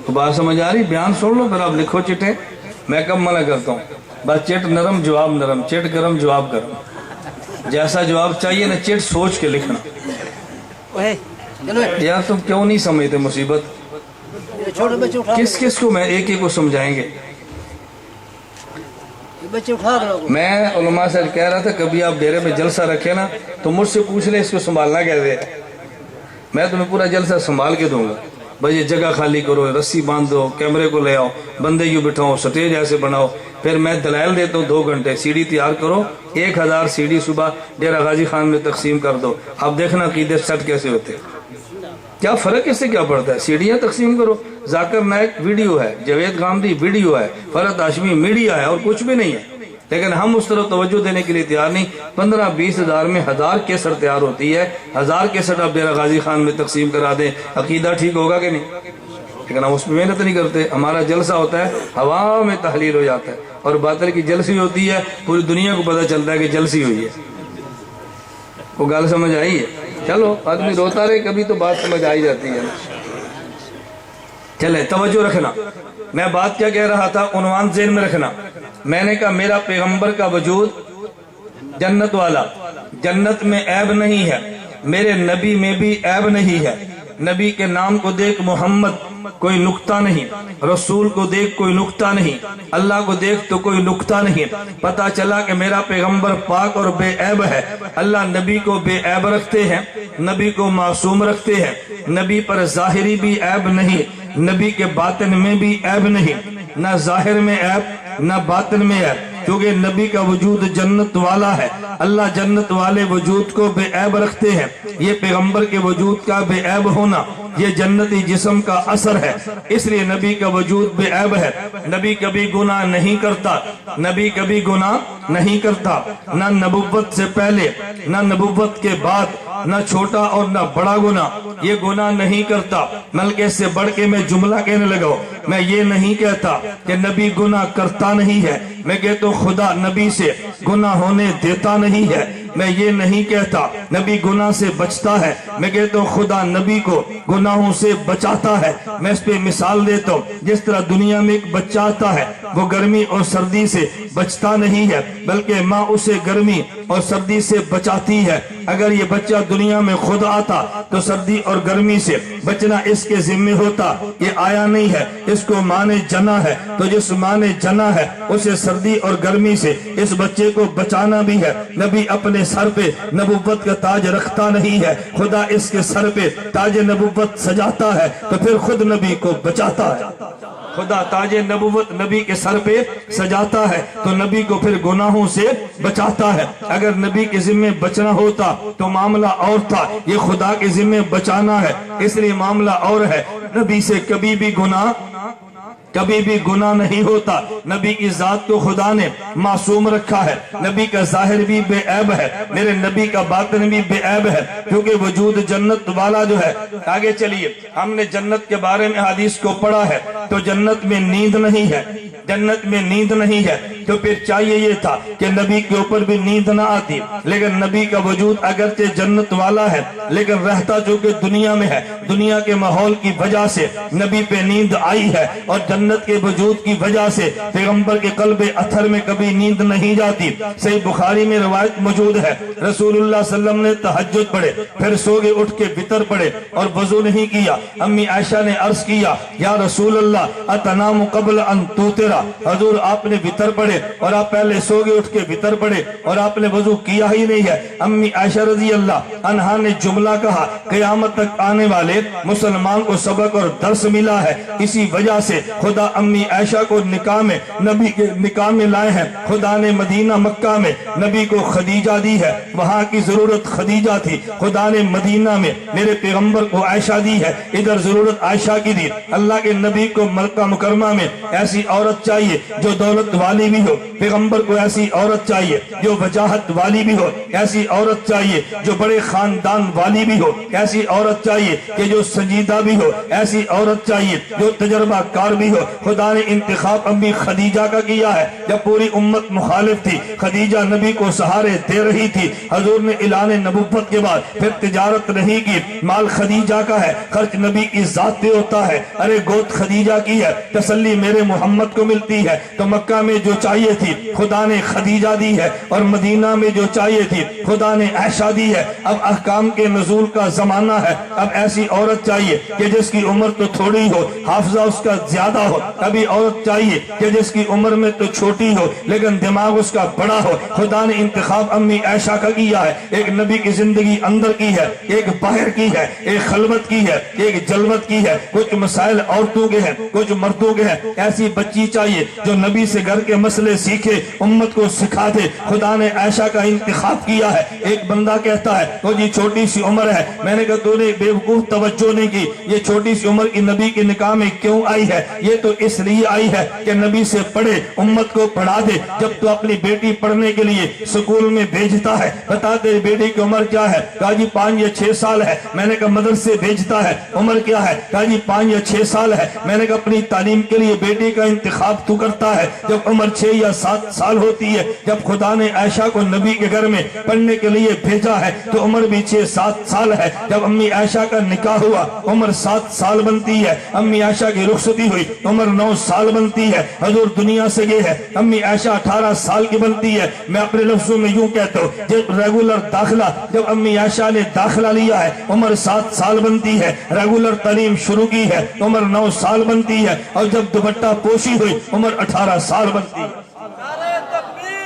تو بات سمجھ آ رہی، بیان سن لو پھر آپ لکھو چٹے۔ میں کب منع کرتا ہوں، بس چٹ نرم جواب نرم، چٹ گرم جواب گرم، جیسا جواب چاہیے نا چٹ سوچ کے لکھنا۔ یار تم کیوں نہیں سمجھتے مصیبت، کس کس کو میں ایک ایک کو سمجھائیں گے۔ میں علماء سے کہہ رہا تھا کبھی آپ ڈیرے میں جلسہ رکھے نا تو مجھ سے پوچھ لے اس کو سنبھالنا کیسے ہے، میں تمہیں پورا جلسہ سنبھال کے دوں گا۔ بھائی یہ جگہ خالی کرو، رسی باندھو، کیمرے کو لے آؤ، بندے یوں بٹھاؤ، سٹیج ایسے بناؤ، پھر میں دلائل دیتا ہوں 2 گھنٹے، سی ڈی تیار کرو، 1000 سی ڈی صبح ڈیرہ غازی خان میں تقسیم کر دو، اب دیکھنا عقیدے سٹ کیسے ہوتے۔ کیا فرق اس سے کیا پڑتا ہے، سیڑھیاں تقسیم کرو، ذاکر نائک ویڈیو ہے، جاوید غامدی ویڈیو ہے، فرحت ہاشمی میڈیا ہے، اور کچھ بھی نہیں ہے، لیکن ہم اس طرح توجہ دینے کے لیے تیار نہیں۔ 15-20 ہزار میں 1000 کیسٹ تیار ہوتی ہے، 1000 کیسٹ آپ ڈیرہ غازی خان میں تقسیم کرا دیں، عقیدہ ٹھیک ہوگا کہ نہیں؟ لیکن ہم اس میں محنت نہیں کرتے، ہمارا جلسہ ہوتا ہے ہوا میں تحلیل ہو جاتا ہے، اور باطل کی جلسی ہوتی ہے پوری دنیا کو پتہ چلتا ہے کہ جلسی ہوئی ہے۔ وہ گل سمجھ آئی ہے؟ چلو آدمی روتا رہے کبھی تو بات سمجھ آئی جاتی ہے۔ چلے توجہ رکھنا، میں بات کیا کہہ رہا تھا، عنوان ذہن میں رکھنا۔ میں نے کہا میرا پیغمبر کا وجود جنت والا، جنت میں عیب نہیں ہے، میرے نبی میں بھی عیب نہیں ہے۔ نبی کے نام کو دیکھ محمد کوئی نقطہ نہیں، رسول کو دیکھ کوئی نقطہ نہیں، اللہ کو دیکھ تو کوئی نقطہ نہیں۔ پتا چلا کہ میرا پیغمبر پاک اور بے عیب ہے۔ اللہ نبی کو بے عیب رکھتے ہیں، نبی کو معصوم رکھتے ہیں، نبی پر ظاہری بھی عیب نہیں، نبی کے باطن میں بھی عیب نہیں، نہ ظاہر میں عیب نہ باطن میں عیب، کیونکہ نبی کا وجود جنت والا ہے۔ اللہ جنت والے وجود کو بے عیب رکھتے ہیں۔ یہ پیغمبر کے وجود کا بے عیب ہونا یہ جنتی جسم کا اثر ہے، اس لیے نبی کا وجود بے عیب ہے۔ نبی کبھی گناہ نہیں کرتا، نبی کبھی گناہ نہیں کرتا، نہ نبوت سے پہلے نہ نبوت کے بعد، نہ چھوٹا اور نہ بڑا گناہ، یہ گناہ نہیں کرتا۔ بلکہ اس سے بڑھ کے میں جملہ کہنے لگا، میں یہ نہیں کہتا کہ نبی گناہ کرتا نہیں ہے، میں کہتا ہوں خدا نبی سے گناہ ہونے دیتا نہیں ہے۔ میں یہ نہیں کہتا نبی گناہ سے بچتا ہے، میں کہتا ہوں خدا نبی کو گناہوں سے بچاتا ہے۔ میں اس پہ مثال دیتا ہوں، جس طرح دنیا میں ایک بچہ آتا ہے وہ گرمی اور سردی سے بچتا نہیں ہے، بلکہ ماں اسے گرمی اور سردی سے بچاتی ہے۔ اگر یہ بچہ دنیا میں خود آتا تو سردی اور گرمی سے بچنا اس کے ذمہ ہوتا، یہ آیا نہیں ہے، اس کو ماں نے جنا ہے، تو جس ماں نے جنا ہے اسے سردی اور گرمی سے اس بچے کو بچانا بھی ہے۔ نبی اپنے سر پہ نبوت کا تاج رکھتا نہیں ہے، خدا اس کے سر پہ تاج نبوت سجاتا ہے تو پھر خود نبی کو بچاتا ہے۔ خدا تاج نبوت نبی کے سر پہ سجاتا ہے تو نبی کو پھر گناہوں سے بچاتا ہے۔ اگر نبی کے ذمہ بچنا ہوتا تو معاملہ اور تھا، یہ خدا کے ذمہ بچانا ہے، اس لیے معاملہ اور ہے۔ نبی سے کبھی بھی گناہ نہیں ہوتا۔ نبی کی ذات کو خدا نے معصوم رکھا ہے، نبی کا ظاہر بھی بے عیب ہے، میرے نبی کا باطن بھی بے عیب ہے، کیونکہ وجود جنت والا جو ہے۔ آگے چلیے، ہم نے جنت کے بارے میں حدیث کو پڑھا ہے تو جنت میں نیند نہیں ہے، جنت میں نیند نہیں ہے، تو پھر چاہیے یہ تھا کہ نبی کے اوپر بھی نیند نہ آتی، لیکن نبی کا وجود اگرچہ جنت والا ہے لیکن رہتا جو کہ دنیا میں ہے، دنیا کے ماحول کی وجہ سے نبی پہ نیند آئی ہے، اور جنت کے وجود کی وجہ سے پیغمبر کے قلب اطہر میں کبھی نیند نہیں جاتی۔ صحیح بخاری میں روایت موجود ہے، رسول اللہ صلی اللہ علیہ وسلم نے تہجد پڑھے، پھر سو گئے، اٹھ کے وطر پڑھے اور وضو نہیں کیا۔ امی عائشہ نے عرض کیا، یا رسول اللہ اتنام قبل ان توترا، حضور آپ نے وطر پڑھے اور آپ پہلے سو گئے، اٹھ کے وطر پڑھے اور آپ نے وضو کیا ہی نہیں ہے۔ امی عائشہ رضی اللہ عنہا نے جملہ کہا، قیامت تک آنے والے مسلمان کو سبق اور درس ملا ہے، اسی وجہ سے خدا امی عائشہ کو نکاح میں نبی کے نکاح میں لائے ہیں۔ خدا نے مدینہ مکہ میں نبی کو خدیجہ دی ہے، وہاں کی ضرورت خدیجہ تھی، خدا نے مدینہ میں میرے پیغمبر کو عائشہ دی ہے، ادھر ضرورت عائشہ کی دی۔ اللہ کے نبی کو مکہ مکرمہ میں ایسی عورت چاہیے جو دولت والی بھی ہو، پیغمبر کو ایسی عورت چاہیے جو وجاہت والی بھی ہو، ایسی عورت چاہیے جو بڑے خاندان والی بھی ہو، ایسی عورت چاہیے کہ جو سنجیدہ بھی ہو، ایسی عورت چاہیے جو تجربہ کار بھی ہو۔ خدا نے انتخاب امی خدیجہ کا کیا ہے، جب پوری امت مخالف تھی، خدیجہ نبی کو سہارے دے رہی تھی۔ حضور نے اعلان نبوت کے بعد پھر تجارت نہیں کی، مال خدیجہ کا ہے، خرچ نبی کی ذات پہ ہوتا ہے۔ ارے گوت خدیجہ کی ہے، تسلی میرے محمد کو ملتی ہے۔ تو مکہ میں جو چاہیے تھی خدا نے خدیجہ دی ہے، اور مدینہ میں جو چاہیے تھی خدا نے عائشہ دی ہے۔ اب احکام کے نزول کا زمانہ ہے، اب ایسی عورت چاہیے کہ جس کی عمر تو تھوڑی ہو، حافظہ اس کا زیادہ ہو۔ ابھی عورت چاہیے کہ جس کی عمر میں تو چھوٹی ہو لیکن دماغ اس کا بڑا ہو۔ خدا نے انتخاب امی عائشہ کا کیا ہے، ایک نبی کی زندگی اندر کی ہے، ایک باہر کی ہے، ایک خلوت کی ہے، ایک جلوت کی ہے۔ کچھ مسائل عورتوں کے ہیں، کچھ مردوں کے ہیں۔ ایسی بچی چاہیے جو نبی سے گھر کے مسئلے سیکھے، امت کو سکھا دے۔ خدا نے عائشہ کا انتخاب کیا ہے۔ ایک بندہ کہتا ہے تو جی چھوٹی سی عمر ہے، میں نے کہا تو نے بے وقوف توجہ نہیں کی، یہ چھوٹی سی عمر کی نبی کے نکاح میں کیوں آئی ہے؟ یہ تو اس لیے آئی ہے کہ نبی سے پڑھے، امت کو پڑھا دے۔ جب تو اپنی بیٹی پڑھنے کے لیے سکول میں بھیجتا ہے، بتا تیری بیٹی کی عمر کیا ہے؟ کہا جی 5 یا 6 سال ہے۔ میں نے کہا مدرسے بھیجتا ہے، عمر کیا ہے؟ کہا جی 5 یا 6 سال ہے۔ میں نے کہا اپنی تعلیم کے لیے بیٹی کا انتخاب تو کرتا ہے جب عمر 6 یا 7 سال ہوتی ہے۔ جب خدا نے عائشہ کو نبی کے گھر میں پڑھنے کے لیے بھیجا ہے تو عمر بھی 6-7 سال ہے۔ جب امی عائشہ کا نکاح ہوا عمر 7 سال بنتی ہے، امی عائشہ کی رخصتی ہوئی عمر 9 سال بنتی ہے۔ حضور دنیا سے گئے ہیں، امی عائشہ 18 سال کی بنتی ہے۔ میں اپنے لفظوں میں یوں کہتا ہوں، جب ریگولر داخلہ جب امی عائشہ نے داخلہ لیا ہے عمر 7 سال بنتی ہے۔ ریگولر تعلیم شروع کی ہے عمر 9 سال بنتی ہے، اور جب دوپٹہ پوشی ہوئی عمر 18 سال بنتی ہے۔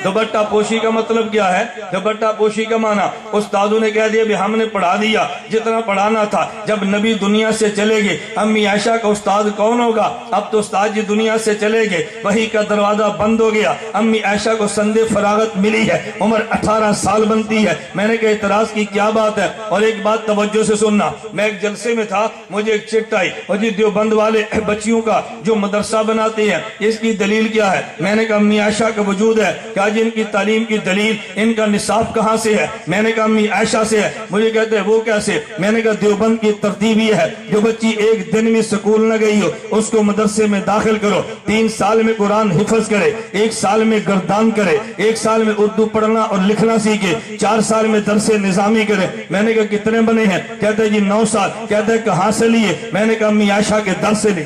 دوپٹہ پوشی کا مطلب کیا ہے؟ دوپٹہ پوشی کا معنی استادوں نے کہہ دیا بھی ہم نے پڑھا دیا جتنا پڑھانا تھا۔ جب نبی دنیا سے چلے گئے امی عائشہ کا استاد کون ہوگا؟ اب تو استاد جی دنیا سے چلے گئے، وحی کا دروازہ بند ہو گیا۔ امی عائشہ کو سند فراغت ملی ہے، عمر 18 سال بنتی ہے۔ میں نے کہا اعتراض کی کیا بات ہے؟ اور ایک بات توجہ سے سننا، میں ایک جلسے میں تھا، مجھے ایک چٹ آئی، اور جی دیوبند والے بچیوں کا جو مدرسہ بناتے ہیں اس کی دلیل کیا ہے؟ میں نے کہا امی عائشہ کا وجود ہے۔ کہا جی ان کی تعلیم کی دلیل، ان کا نصاب کہاں سے ہے؟ میں نے کہا امی عائشہ سے ہے۔ مجھے کہتے ہیں وہ کیسے؟ میں نے کہا دیوبند کی ترتیب یہ ہے، جو بچی ایک دن میں سکول نہ گئی ہو اس کو مدرسے میں داخل کرو، 3 سال میں قرآن حفظ کرے، 1 سال میں گردان کرے، 1 سال میں اردو پڑھنا اور لکھنا سیکھے، 4 سال میں درس نظامی کرے۔ میں نے کہا کتنے بنے ہیں؟ کہتے ہیں جی 9 سال۔ کہتے ہیں کہاں سے لیے؟ میں نے کہا امی عائشہ کے در سے لیے۔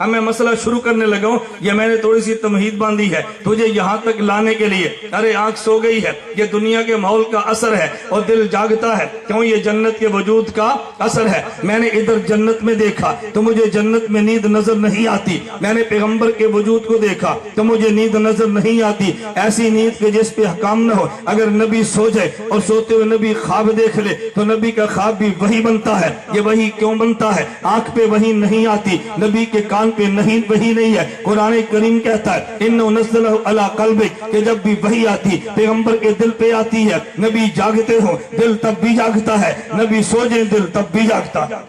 اب میں مسئلہ شروع کرنے لگا ہوں. یہ میں نے تھوڑی سی تمہید باندھی ہے تجھے یہاں تک لانے کے لیے. ارے آنکھ سو گئی ہے, یہ دنیا کے ماحول کا اثر ہے, اور دل جاگتا ہے کیوں, یہ جنت کے وجود کا اثر ہے. میں نے ادھر جنت میں دیکھا تو مجھے جنت میں نیند نظر نہیں آتی. میں نے پیغمبر کے وجود کو دیکھا تو مجھے نیند نظر نہیں آتی. ایسی نیند کہ جس پہ حکام نہ ہو. اگر نبی سو جائے اور سوتے ہوئے نبی خواب دیکھ لے تو نبی کا خواب بھی وہی بنتا ہے. یہ وہی کیوں بنتا ہے؟ آنکھ پہ وہی نہیں آتی, نبی کے کان پہ نہیں وہی نہیں ہے. قرآن کریم کہتا ہے انہ نزلہ علی قلبک, کہ جب بھی وہی آتی پیغمبر کے دل پہ آتی ہے. نبی جاگتے ہو دل تب بھی جاگتا ہے, نبی سو جائے دل تب بھی جاگتا ہے.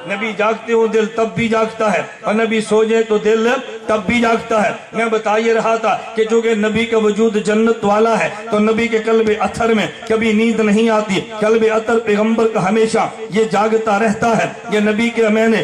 نبی جاگتے ہو دل تب بھی جاگتا ہے, اور نبی سو جائے تو دل تب بھی جاگتا ہے. میں بتا یہ رہا تھا کہ چونکہ نبی کا وجود جنت والا ہے تو نبی کے قلب اطہر میں کبھی نیند نہیں آتی. قلب اطہر پیغمبر کا ہمیشہ یہ جاگتا رہتا ہے. یہ نبی کے, میں نے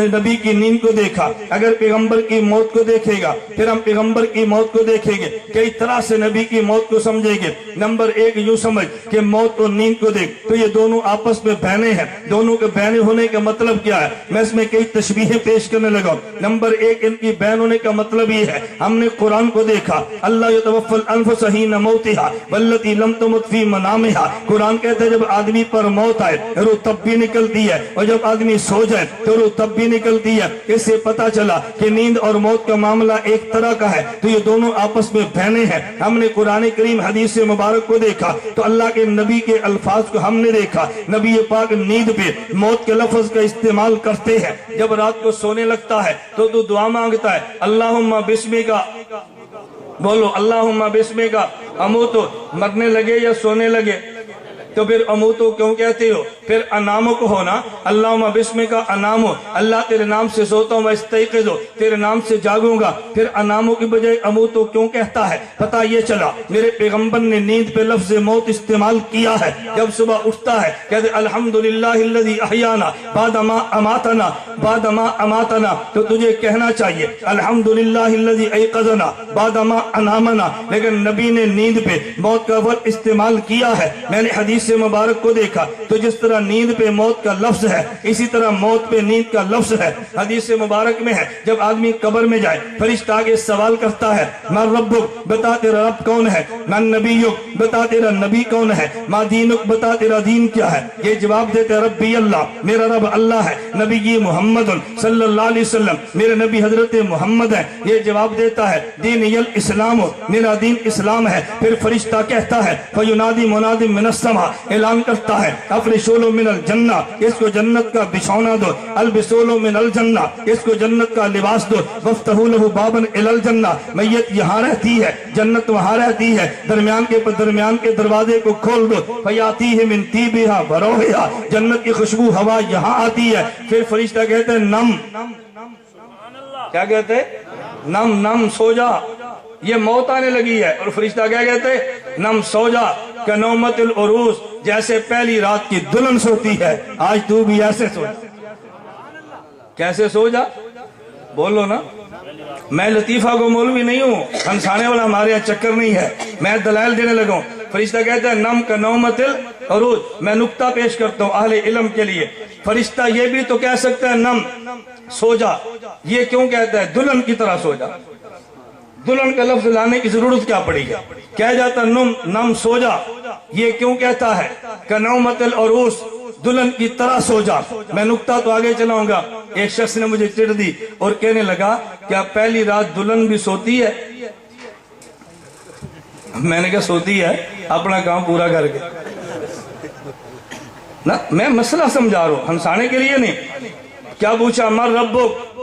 نبی کی نیند کو دیکھا. اگر پیغمبر کی موت کو دیکھے گا پھر ہم پیغمبر کی موت کو دیکھیں گے. کئی طرح سے نبی کی موت کو سمجھیں گے. نمبر ایک یوں سمجھ کہ موت اور نیند کو دیکھ تو یہ دونوں آپس میں بہنے ہیں. دونوں کے بہنے ہونے کا مطلب کیا ہے؟ میں اس میں کئی تشبیہیں پیش کرنے لگا. نمبر ایک ان کی بہن ہونے کا مطلب یہ ہے, ہم نے قرآن کو دیکھا اللہ یتوفی الانفس حین موتها والتی لم تمت فی منامها. قرآن کہتا ہے جب آدمی پر موت آئے روح تب بھی نکلتی ہے, اور جب آدمی سو جائے تو روح تب بھی نکلتی ہے. اس سے پتا چلا کہ نیند اور موت کا معاملہ ایک طرح کا ہے, تو یہ دونوں آپس میں بہنے ہیں. ہم نے قرآن کریم حدیث مبارک کو دیکھا تو اللہ کے نبی کے الفاظ کو ہم نے دیکھا. نبی پاک نیند پہ موت کے لفظ کا استعمال کرتے ہیں. جب رات کو سونے لگتا ہے تو دعا مانگتا ہے اللہم بسمک, بولو اللہم بسمک اموتو. مرنے لگے یا سونے لگے تو پھر اموتو کیوں کہتے ہو؟ پھر انامو کو ہونا اللہم بسمک انامو, اللہ تیرے نام سے سوتا ہوں, استیقظو تیرے نام سے جاگوں گا. پھر انامو کی بجائے اموتو کیوں کہتا ہے؟ پتہ یہ چلا میرے پیغمبر نے نیند پہ لفظ موت استعمال کیا ہے. جب صبح اٹھتا ہے کہتے الحمدللہ الذی احیانا بعد ما اماتنا, بعد ما اماتنا, تو تجھے کہنا چاہیے الحمدللہ الذی ایقظنا بعد ما انامنا. لیکن نبی نے نیند پہ موت کا لفظ استعمال کیا ہے. میں نے حدیث سے مبارک کو دیکھا تو جس طرح نیند پہ موت کا لفظ ہے اسی طرح موت پہ نیند کا لفظ ہے. حدیث سے مبارک میں ہے جب آدمی قبر میں جائے فرشتہ آگے سوال کرتا ہے من ربک, بتا تیرا رب کون ہے, من نبیک, بتا تیرا نبی کون ہے, ما دینک, بتا تیرا دین کیا ہے. یہ جواب دیتے ربی اللہ, میرا رب اللہ ہے, نبی محمد صلی اللہ علیہ وسلم, میرے نبی حضرت محمد ہے. یہ جواب دیتا ہے دینی الاسلام, میرا دین اسلام ہے. پھر فرشتہ کہتا ہے فینادی منادی من السماء, اعلان کرتا ہے افرشولو من الجنہ, اس کو جنت کا بچھونا دو, البسولو من الجنہ, اس کو جنت کا لباس دو, وفتحو لہو بابا الی الجنہ, میت یہاں رہتی ہے جنت وہاں رہتی ہے, درمیان کے دروازے کو کھول دو, فیاتیہ من طیبہا وروحہا, جنت کی خوشبو ہوا یہاں آتی ہے. پھر فرشتہ کہتے ہیں نم, کیا کہتے ہیں نم, نم سو جا, یہ موت آنے لگی ہے. اور فرشتہ کیا کہتے ہیں نم سو جا کنومت العروس, جیسے پہلی رات کی دلہن سوتی ہے آج تو بھی ایسے سو جا. کیسے سو جا بولو نا. میں لطیفہ کو مولوی نہیں ہوں, ہنسانے والا ہمارے یہاں چکر نہیں ہے, میں دلائل دینے لگا ہوں. فرشتہ کہتا ہے نم کنومت العروس. میں نکتہ پیش کرتا ہوں اہل علم کے لیے. فرشتہ یہ بھی تو کہہ سکتا ہے نم سو جا, یہ کیوں کہتا ہے دلہن کی طرح سو جا؟ دلہن کا لفظ لانے کی ضرورت کیا پڑی ہے؟ کہہ جاتا نم سو جا, یہ کیوں کہتا ہے کنومت العروس, دلہن کی طرح سو جا. میں نکتہ تو آگے چلاؤں گا. ایک شخص نے مجھے چڑ دی اور کہنے لگا کیا پہلی رات دلہن بھی سوتی ہے؟ میں نے کہا سوتی ہے, اپنا کام پورا کر کے نا. میں مسئلہ سمجھا رہا ہوں, ہنسانے کے لیے نہیں. کیا پوچھا من ربک,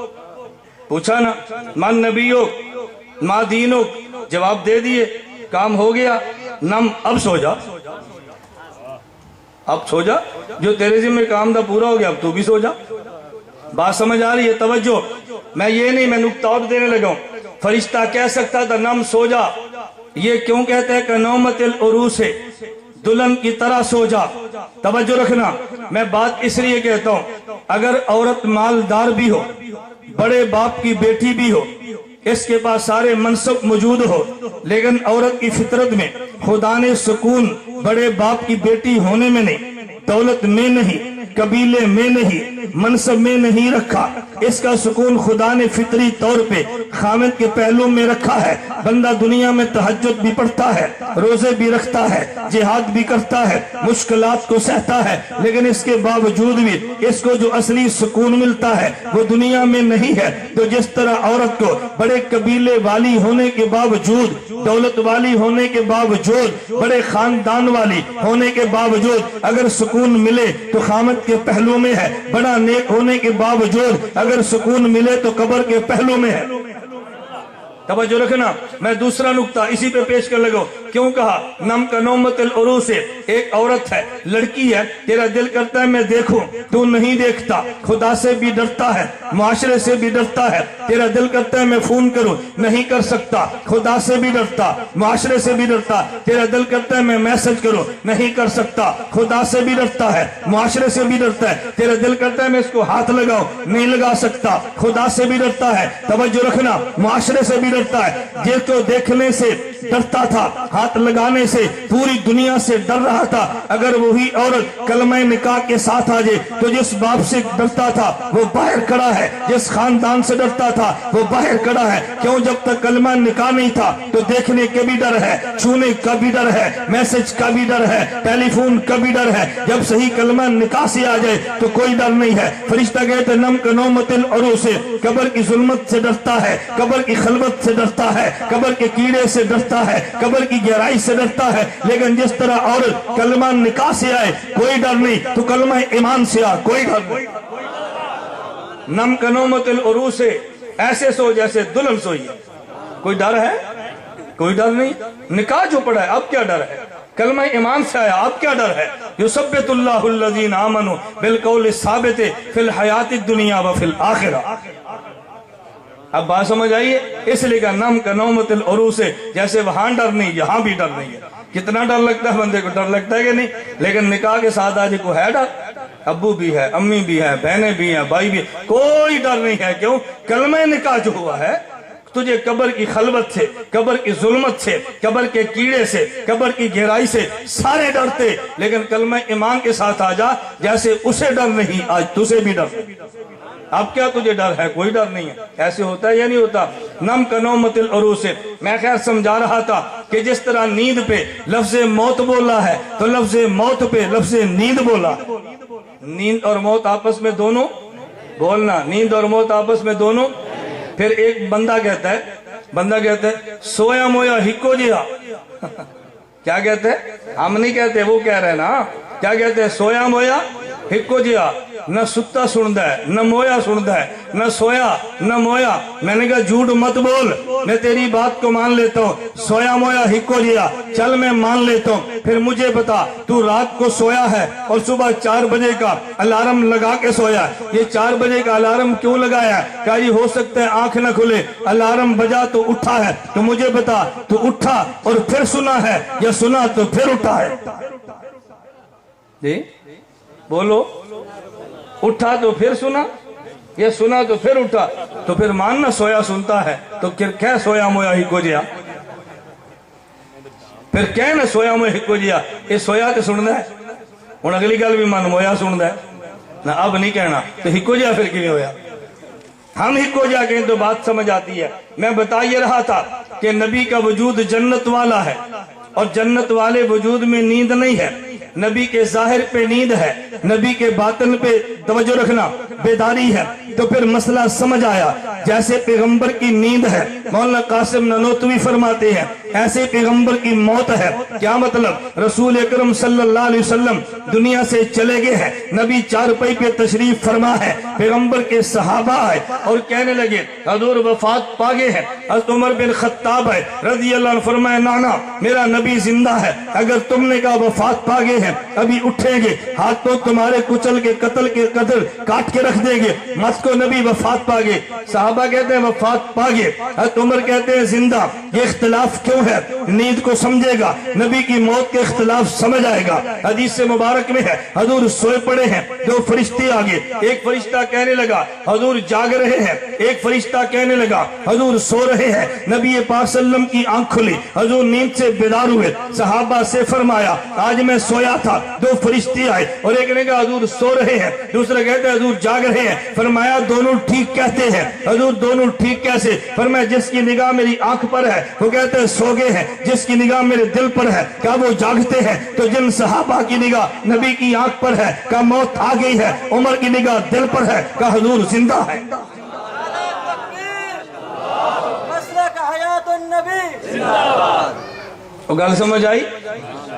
پوچھا نا من نبیک, ما دینک, جواب دے دیے, کام ہو گیا. نم اب سو جا, اب سو جا, جو تیرے ذمہ کام تھا پورا ہو گیا, اب تو بھی سو جا. بات سمجھ آ رہی ہے؟ توجہ. میں یہ نہیں, میں نکتہ اور دینے لگا ہوں. فرشتہ کہہ سکتا تھا نم سو جا, یہ کیوں کہتے ہیں کہ نومت العروس ہے, دلہن کی طرح سو جا. توجہ رکھنا, میں بات اس لیے کہتا ہوں اگر عورت مالدار بھی ہو, بڑے باپ کی بیٹی بھی ہو, اس کے پاس سارے منصب موجود ہو, لیکن عورت کی فطرت میں خدا نے سکون بڑے باپ کی بیٹی ہونے میں نہیں, دولت میں نہیں, قبیلے میں نہیں، منصب میں نہیں رکھا، اس کا سکون خدا نے فطری طور پہ خامد کے پہلو میں رکھا ہے۔ بندہ دنیا میں تہجد بھی پڑھتا ہے، روزے بھی رکھتا ہے، جہاد بھی کرتا ہے، مشکلات کو سہتا ہے، لیکن اس کے باوجود بھی اس کو جو اصلی سکون ملتا ہے وہ دنیا میں نہیں ہے۔ تو جس طرح عورت کو بڑے قبیلے والی ہونے کے باوجود، دولت والی ہونے کے باوجود، بڑے خاندان والی ہونے کے باوجود اگر سکون ملے تو خامد کے پہلو میں ہے، بڑا نیک ہونے کے باوجود اگر سکون ملے تو قبر کے پہلو میں ہے۔ توجہ رکھنا، میں دوسرا نقطہ اسی پہ پیش کر لگا۔ کیوں کہا نم کا نومت العروس ہے؟ ایک عورت ہے، لڑکی ہے، تیرا دل کرتا ہے میں دیکھوں، تو نہیں دیکھتا، خدا سے بھی ڈرتا ہے، معاشرے سے بھی ڈرتا ہے، تیرا دل کرتا ہے میں فون کروں، نہیں کر سکتا، خدا سے بھی ڈرتا، معاشرے سے بھی ڈرتا، تیرا دل کرتا ہے میں میسج کروں، نہیں کر سکتا، خدا سے بھی ڈرتا ہے، معاشرے سے بھی ڈرتا ہے، تیرا دل کرتا ہے میں اس کو ہاتھ لگاؤں، نہیں لگا سکتا، خدا سے بھی ڈرتا ہے۔ توجہ رکھنا، معاشرے سے بھی ڈرتا ہے۔ یہ تو دیکھنے سے ڈرتا تھا، ہاتھ لگانے سے پوری دنیا سے ڈر رہا تھا، اگر وہی عورت کلمہ نکاح کے ساتھ آ جائے تو جس باپ سے ڈرتا تھا وہ باہر کھڑا ہے، جس خاندان سے ڈرتا تھا وہ باہر کھڑا ہے۔ کیوں؟ جب تک کلمہ نکاح نہیں تھا تو دیکھنے کا بھی ڈر ہے، چھونے کا بھی ڈر ہے، میسج کا بھی ڈر ہے، ٹیلی فون کا بھی ڈر ہے۔ جب صحیح کلمہ نکاح سے آ جائے تو کوئی ڈر نہیں ہے۔ فرشتہ کہتے نم کا نومت العروس، قبر کی ظلمت سے ڈرتا ہے، قبر کی خلوت سے ڈرتا ہے، قبر کے کیڑے سے ڈرتا ہے، قبر کی گہرائی سے ڈرتا ہے۔ لیکن جس طرح عورت کلمہ نکاح سے آئے کوئی ڈر نہیں، تو کلمہ ایمان سے آ کوئی ڈر نہیں۔ نم کا نومت العروس، ایسے سو جیسے دلہن سوئی ہے۔ کوئی ڈر ہے؟ کوئی ڈر نہیں۔ نکاح جو پڑھا ہے اب کیا ڈر ہے؟ کلمہ ایمان سے آیا اب کیا ڈر ہے؟ یثبت اللہ الذین آمنوا بالقول الثابت فی الحیات الدنیا وفی الآخرہ۔ اب بات سمجھ آئیے، اس لیے کہ نم کا نومت العروس، جیسے وہاں ڈر نہیں یہاں بھی ڈر نہیں ہے۔ کتنا ڈر لگتا ہے بندے کو؟ ڈر لگتا ہے کہ نہیں؟ لیکن نکاح کے ساتھ آج کو ہے ڈر، ابو بھی ہے، امی بھی ہے، بہنیں بھی ہیں، بھائی بھی، کوئی ڈر نہیں ہے۔ کیوں؟ کلمہ نکاح جو ہوا ہے تجھے قبر کی خلوت سے، قبر کی ظلمت سے، قبر کے کیڑے سے، قبر کی گہرائی سے سارے ڈرتے، لیکن کلمہ ایمان کے ساتھ آ جا، جیسے اسے ڈر نہیں آج تجھے بھی ڈر۔ اب کیا تجھے ڈر ہے؟ کوئی ڈر نہیں ہے۔ ایسے ہوتا ہے یا نہیں ہوتا؟ نم کا نومت العروس، میں خیر سمجھا رہا تھا کہ جس طرح نیند پہ لفظ موت بولا ہے تو لفظ موت پہ لفظ نیند بولا۔ نیند اور موت آپس میں دونوں بولنا، نیند اور موت آپس میں دونوں۔ پھر ایک بندہ کہتا ہے سویا مویا ہکو جیا۔ کیا کہتے ہیں؟ ہم نہیں کہتے، وہ کہہ رہے ہیں نا۔ کیا کہتے ہیں؟ سویا مویا ہکو جیا، نہ ستا سندا ہے، نہ مویا سندا ہے، نہ سویا نہ مویا۔ میں نے کہا جھوٹ مت بول، میں تیری بات کو مان لیتا ہوں، سویا مویا ہکو جیا، چل میں مان لیتا ہوں۔ پھر مجھے بتا، تو رات کو سویا ہے اور صبح 4 بجے کا الارم لگا کے سویا، یہ 4 بجے کا الارم کیوں لگایا؟ کہا یہ ہو سکتا ہے آنکھ نہ کھلے، الارم بجا تو اٹھا ہے۔ تو مجھے بتا، تو اٹھا اور پھر سنا ہے یا سنا تو پھر اٹھا ہے؟ جی بولو، اٹھا تو پھر سنا یا سنا تو پھر اٹھا؟ تو پھر ماننا سویا سنتا ہے تو کیا سویا مویا ہی کو جیا؟ پھر کہہ نا سویا مویا ہی کو جیا، یہ سویا تو سننا ہے۔ ہوں اگلی گل بھی من مویا سننا ہے نہ، اب نہیں کہنا تو ہکو جیا پھر کیوں ہویا؟ ہم ہکو جا کہیں تو بات سمجھ آتی ہے۔ میں بتا یہ رہا تھا کہ نبی کا وجود جنت والا ہے، اور جنت والے وجود میں نیند نہیں ہے۔ نبی کے ظاہر پہ نیند ہے، نبی کے باطن پہ توجہ رکھنا بیداری ہے۔ تو پھر مسئلہ سمجھ آیا، جیسے پیغمبر کی نیند ہے، مولانا قاسم نانوتوی فرماتے ہیں، ایسے پیغمبر کی موت ہے۔ کیا مطلب؟ رسول اکرم صلی اللہ علیہ وسلم دنیا سے چلے گئے ہیں، نبی چارپائی پہ تشریف فرما ہے، پیغمبر کے صحابہ آئے اور کہنے لگے حضور وفات پا گئے ہیں۔ حضرت عمر بن خطاب ہے رضی اللہ عنہ، فرمایا نانا میرا نبی زندہ ہے، اگر تم نے کہا وفات پا گئے ہیں ابھی اٹھیں گے، ہاتھوں تمہارے کچل کے قتل کاٹ کے رکھ دیں گے، مت کو نبی وفات پا گئے۔ صحابہ کہتے ہیں وفات پا گئے، حضرت عمر کہتے ہیں زندہ۔ یہ اختلاف کیوں کیوں ہے, نیند کو سمجھے گا, نبی کی موت کے اختلاف سمجھ آئے گا. حدیث مبارک میں ہے حضور سوئے پڑے ہیں, دو فرشتے آگے, ایک فرشتہ کہنے لگا حضور جاگ رہے ہیں, ایک فرشتہ کہنے لگا حضور سو رہے ہیں. نبی پاک صلی اللہ علیہ وسلم کی آنکھ کھلی, حضور نیند سے بیدار ہوئے, صحابہ سے فرمایا آج میں سویا تھا, دو فرشتے آئے اور ایک نے کہا حضور سو رہے ہیں, دوسرا کہتے ہیں حضور جاگ رہے ہیں. فرمایا دونوں ٹھیک کہتے ہیں. حضور دونوں ٹھیک کیسے؟ فرمایا جس کی نگاہ میری آنکھ پر ہے وہ کہتے ہیں سو گئے ہیں, جس کی نگاہ میرے دل پر ہے کہا وہ جاگتے ہیں. تو جن صحابہ کی نگاہ نبی کی آنکھ پر ہے کہا موت آ گئی ہے, عمر کی نگاہ دل پر ہے کہا حضور زندہ ہے. وہ گل سمجھ آئی؟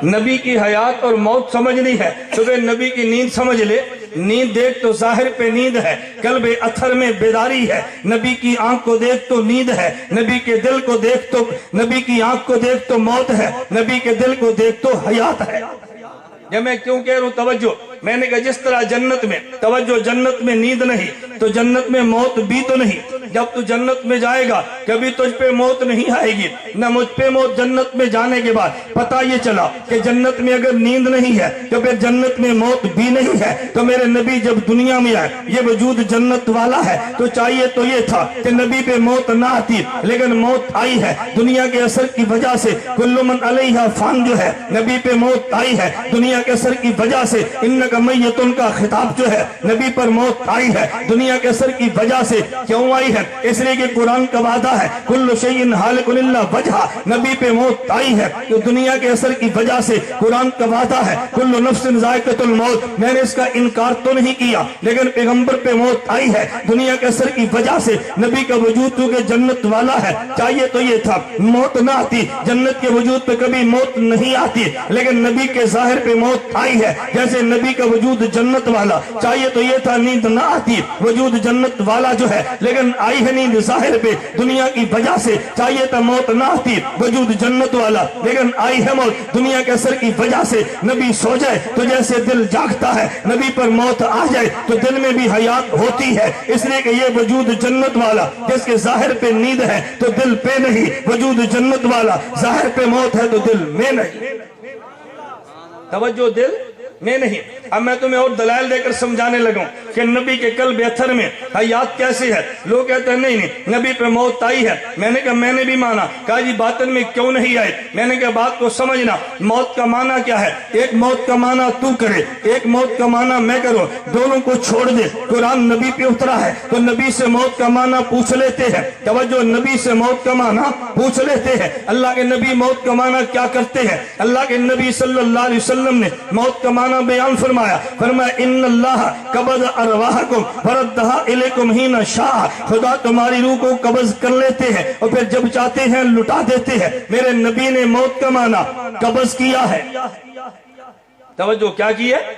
نبی کی حیات اور موت سمجھنی ہے تو پھر نبی کی نیند سمجھ لے. نیند دیکھ تو ظاہر پہ نیند ہے, قلب اتھر میں بیداری ہے. نبی کی آنکھ کو دیکھ تو نیند ہے, نبی کے دل کو دیکھ تو, نبی کی آنکھ کو دیکھ تو موت ہے, نبی کے دل کو دیکھ تو حیات ہے. جب میں کیوں کہہ رہا ہوں توجہ, میں نے کہا جس طرح جنت میں توجہ, جنت میں نیند نہیں تو جنت میں موت بھی تو نہیں. جب تو جنت میں جائے گا کبھی تجھ پہ موت نہیں آئے گی, نہ مجھ پہ موت. جنت میں جانے کے بعد پتہ یہ چلا کہ جنت میں اگر نیند نہیں ہے تو پھر جنت میں موت بھی نہیں ہے. تو میرے نبی جب دنیا میں آئے, یہ وجود جنت والا ہے, تو چاہیے تو یہ تھا کہ نبی پہ موت نہ آتی, لیکن موت آئی ہے دنیا کے اثر کی وجہ سے. کل من علیہا فان جو ہے نبی پہ موت آئی ہے دنیا کے اثر کی وجہ سے. انک میتن کا خطاب جو ہے نبی پر موت آئی ہے دنیا کے اثر کی وجہ سے. کیوں آئی ہے؟ اس لیے کہ قرآن کا وعدہ ہے کل شیء ہالک الا وجہہ, نبی پہ موت آئی ہے تو دنیا کے اثر کی وجہ سے. قرآن کا وعدہ ہے کل نفس ذائقۃ الموت, میں نے اس کا انکار تو نہیں کیا, لیکن پیغمبر پہ موت آئی ہے دنیا کے اثر کی وجہ سے. نبی کا وجود کیونکہ جنت والا ہے, چاہیے تو یہ تھا موت نہ آتی, جنت کے وجود پہ کبھی موت نہیں آتی, لیکن نبی کے ظاہر پہ موت آئی ہے. جیسے نبی کا وجود جنت والا, چاہیے تو یہ تھا نیند نہ آتی, وجود جنت والا جو ہے, لیکن آئی ہے نیند ظاہر پہ دنیا کی وجہ سے. چاہیے تو موت نہ آتی, وجود جنت والا, لیکن آئی ہے موت دنیا کے اثر کی وجہ سے. نبی سو جائے تو جیسے دل جاگتا ہے, نبی پر موت آ جائے تو دل میں بھی حیات ہوتی ہے. اس لیے کہ یہ وجود جنت والا جس کے ظاہر پہ نیند ہے تو دل پہ نہیں, وجود جنت والا ظاہر پہ موت ہے تو دل میں نہیں. توجہ دل میں نہیں. اب میں تمہیں اور دلائل دے کر سمجھانے لگوں کہ نبی کے قلب اتھر میں حیات کیسے ہے. لوگ کہتے ہیں نہیں نبی پہ موت آئی ہے. میں نے کہا میں نے بھی مانا. کہا جی باطن میں کیوں نہیں آئی؟ میں نے کہا بات کو سمجھنا, موت کا معنی کیا ہے؟ ایک موت کا معنی تو کرے, ایک موت کا معنی میں کروں, دونوں کو چھوڑ دے. قرآن نبی پہ اترا ہے تو نبی سے موت کا معنی پوچھ لیتے ہیں. توجہ, نبی سے موت کا معنی پوچھ لیتے ہیں. اللہ کے نبی موت کا معنی کیا کرتے ہیں؟ اللہ کے نبی صلی اللہ علیہ وسلم نے موت کا معنی بیان فرمایا ان اللہ قبض ارواحکم فردہا الیکم حین شاء, خدا تمہاری روح کو قبض کر لیتے ہیں اور پھر جب چاہتے ہیں لٹا دیتے ہیں. میرے نبی نے موت کا معنی قبض کیا ہے. توجہ کیا کی ہے؟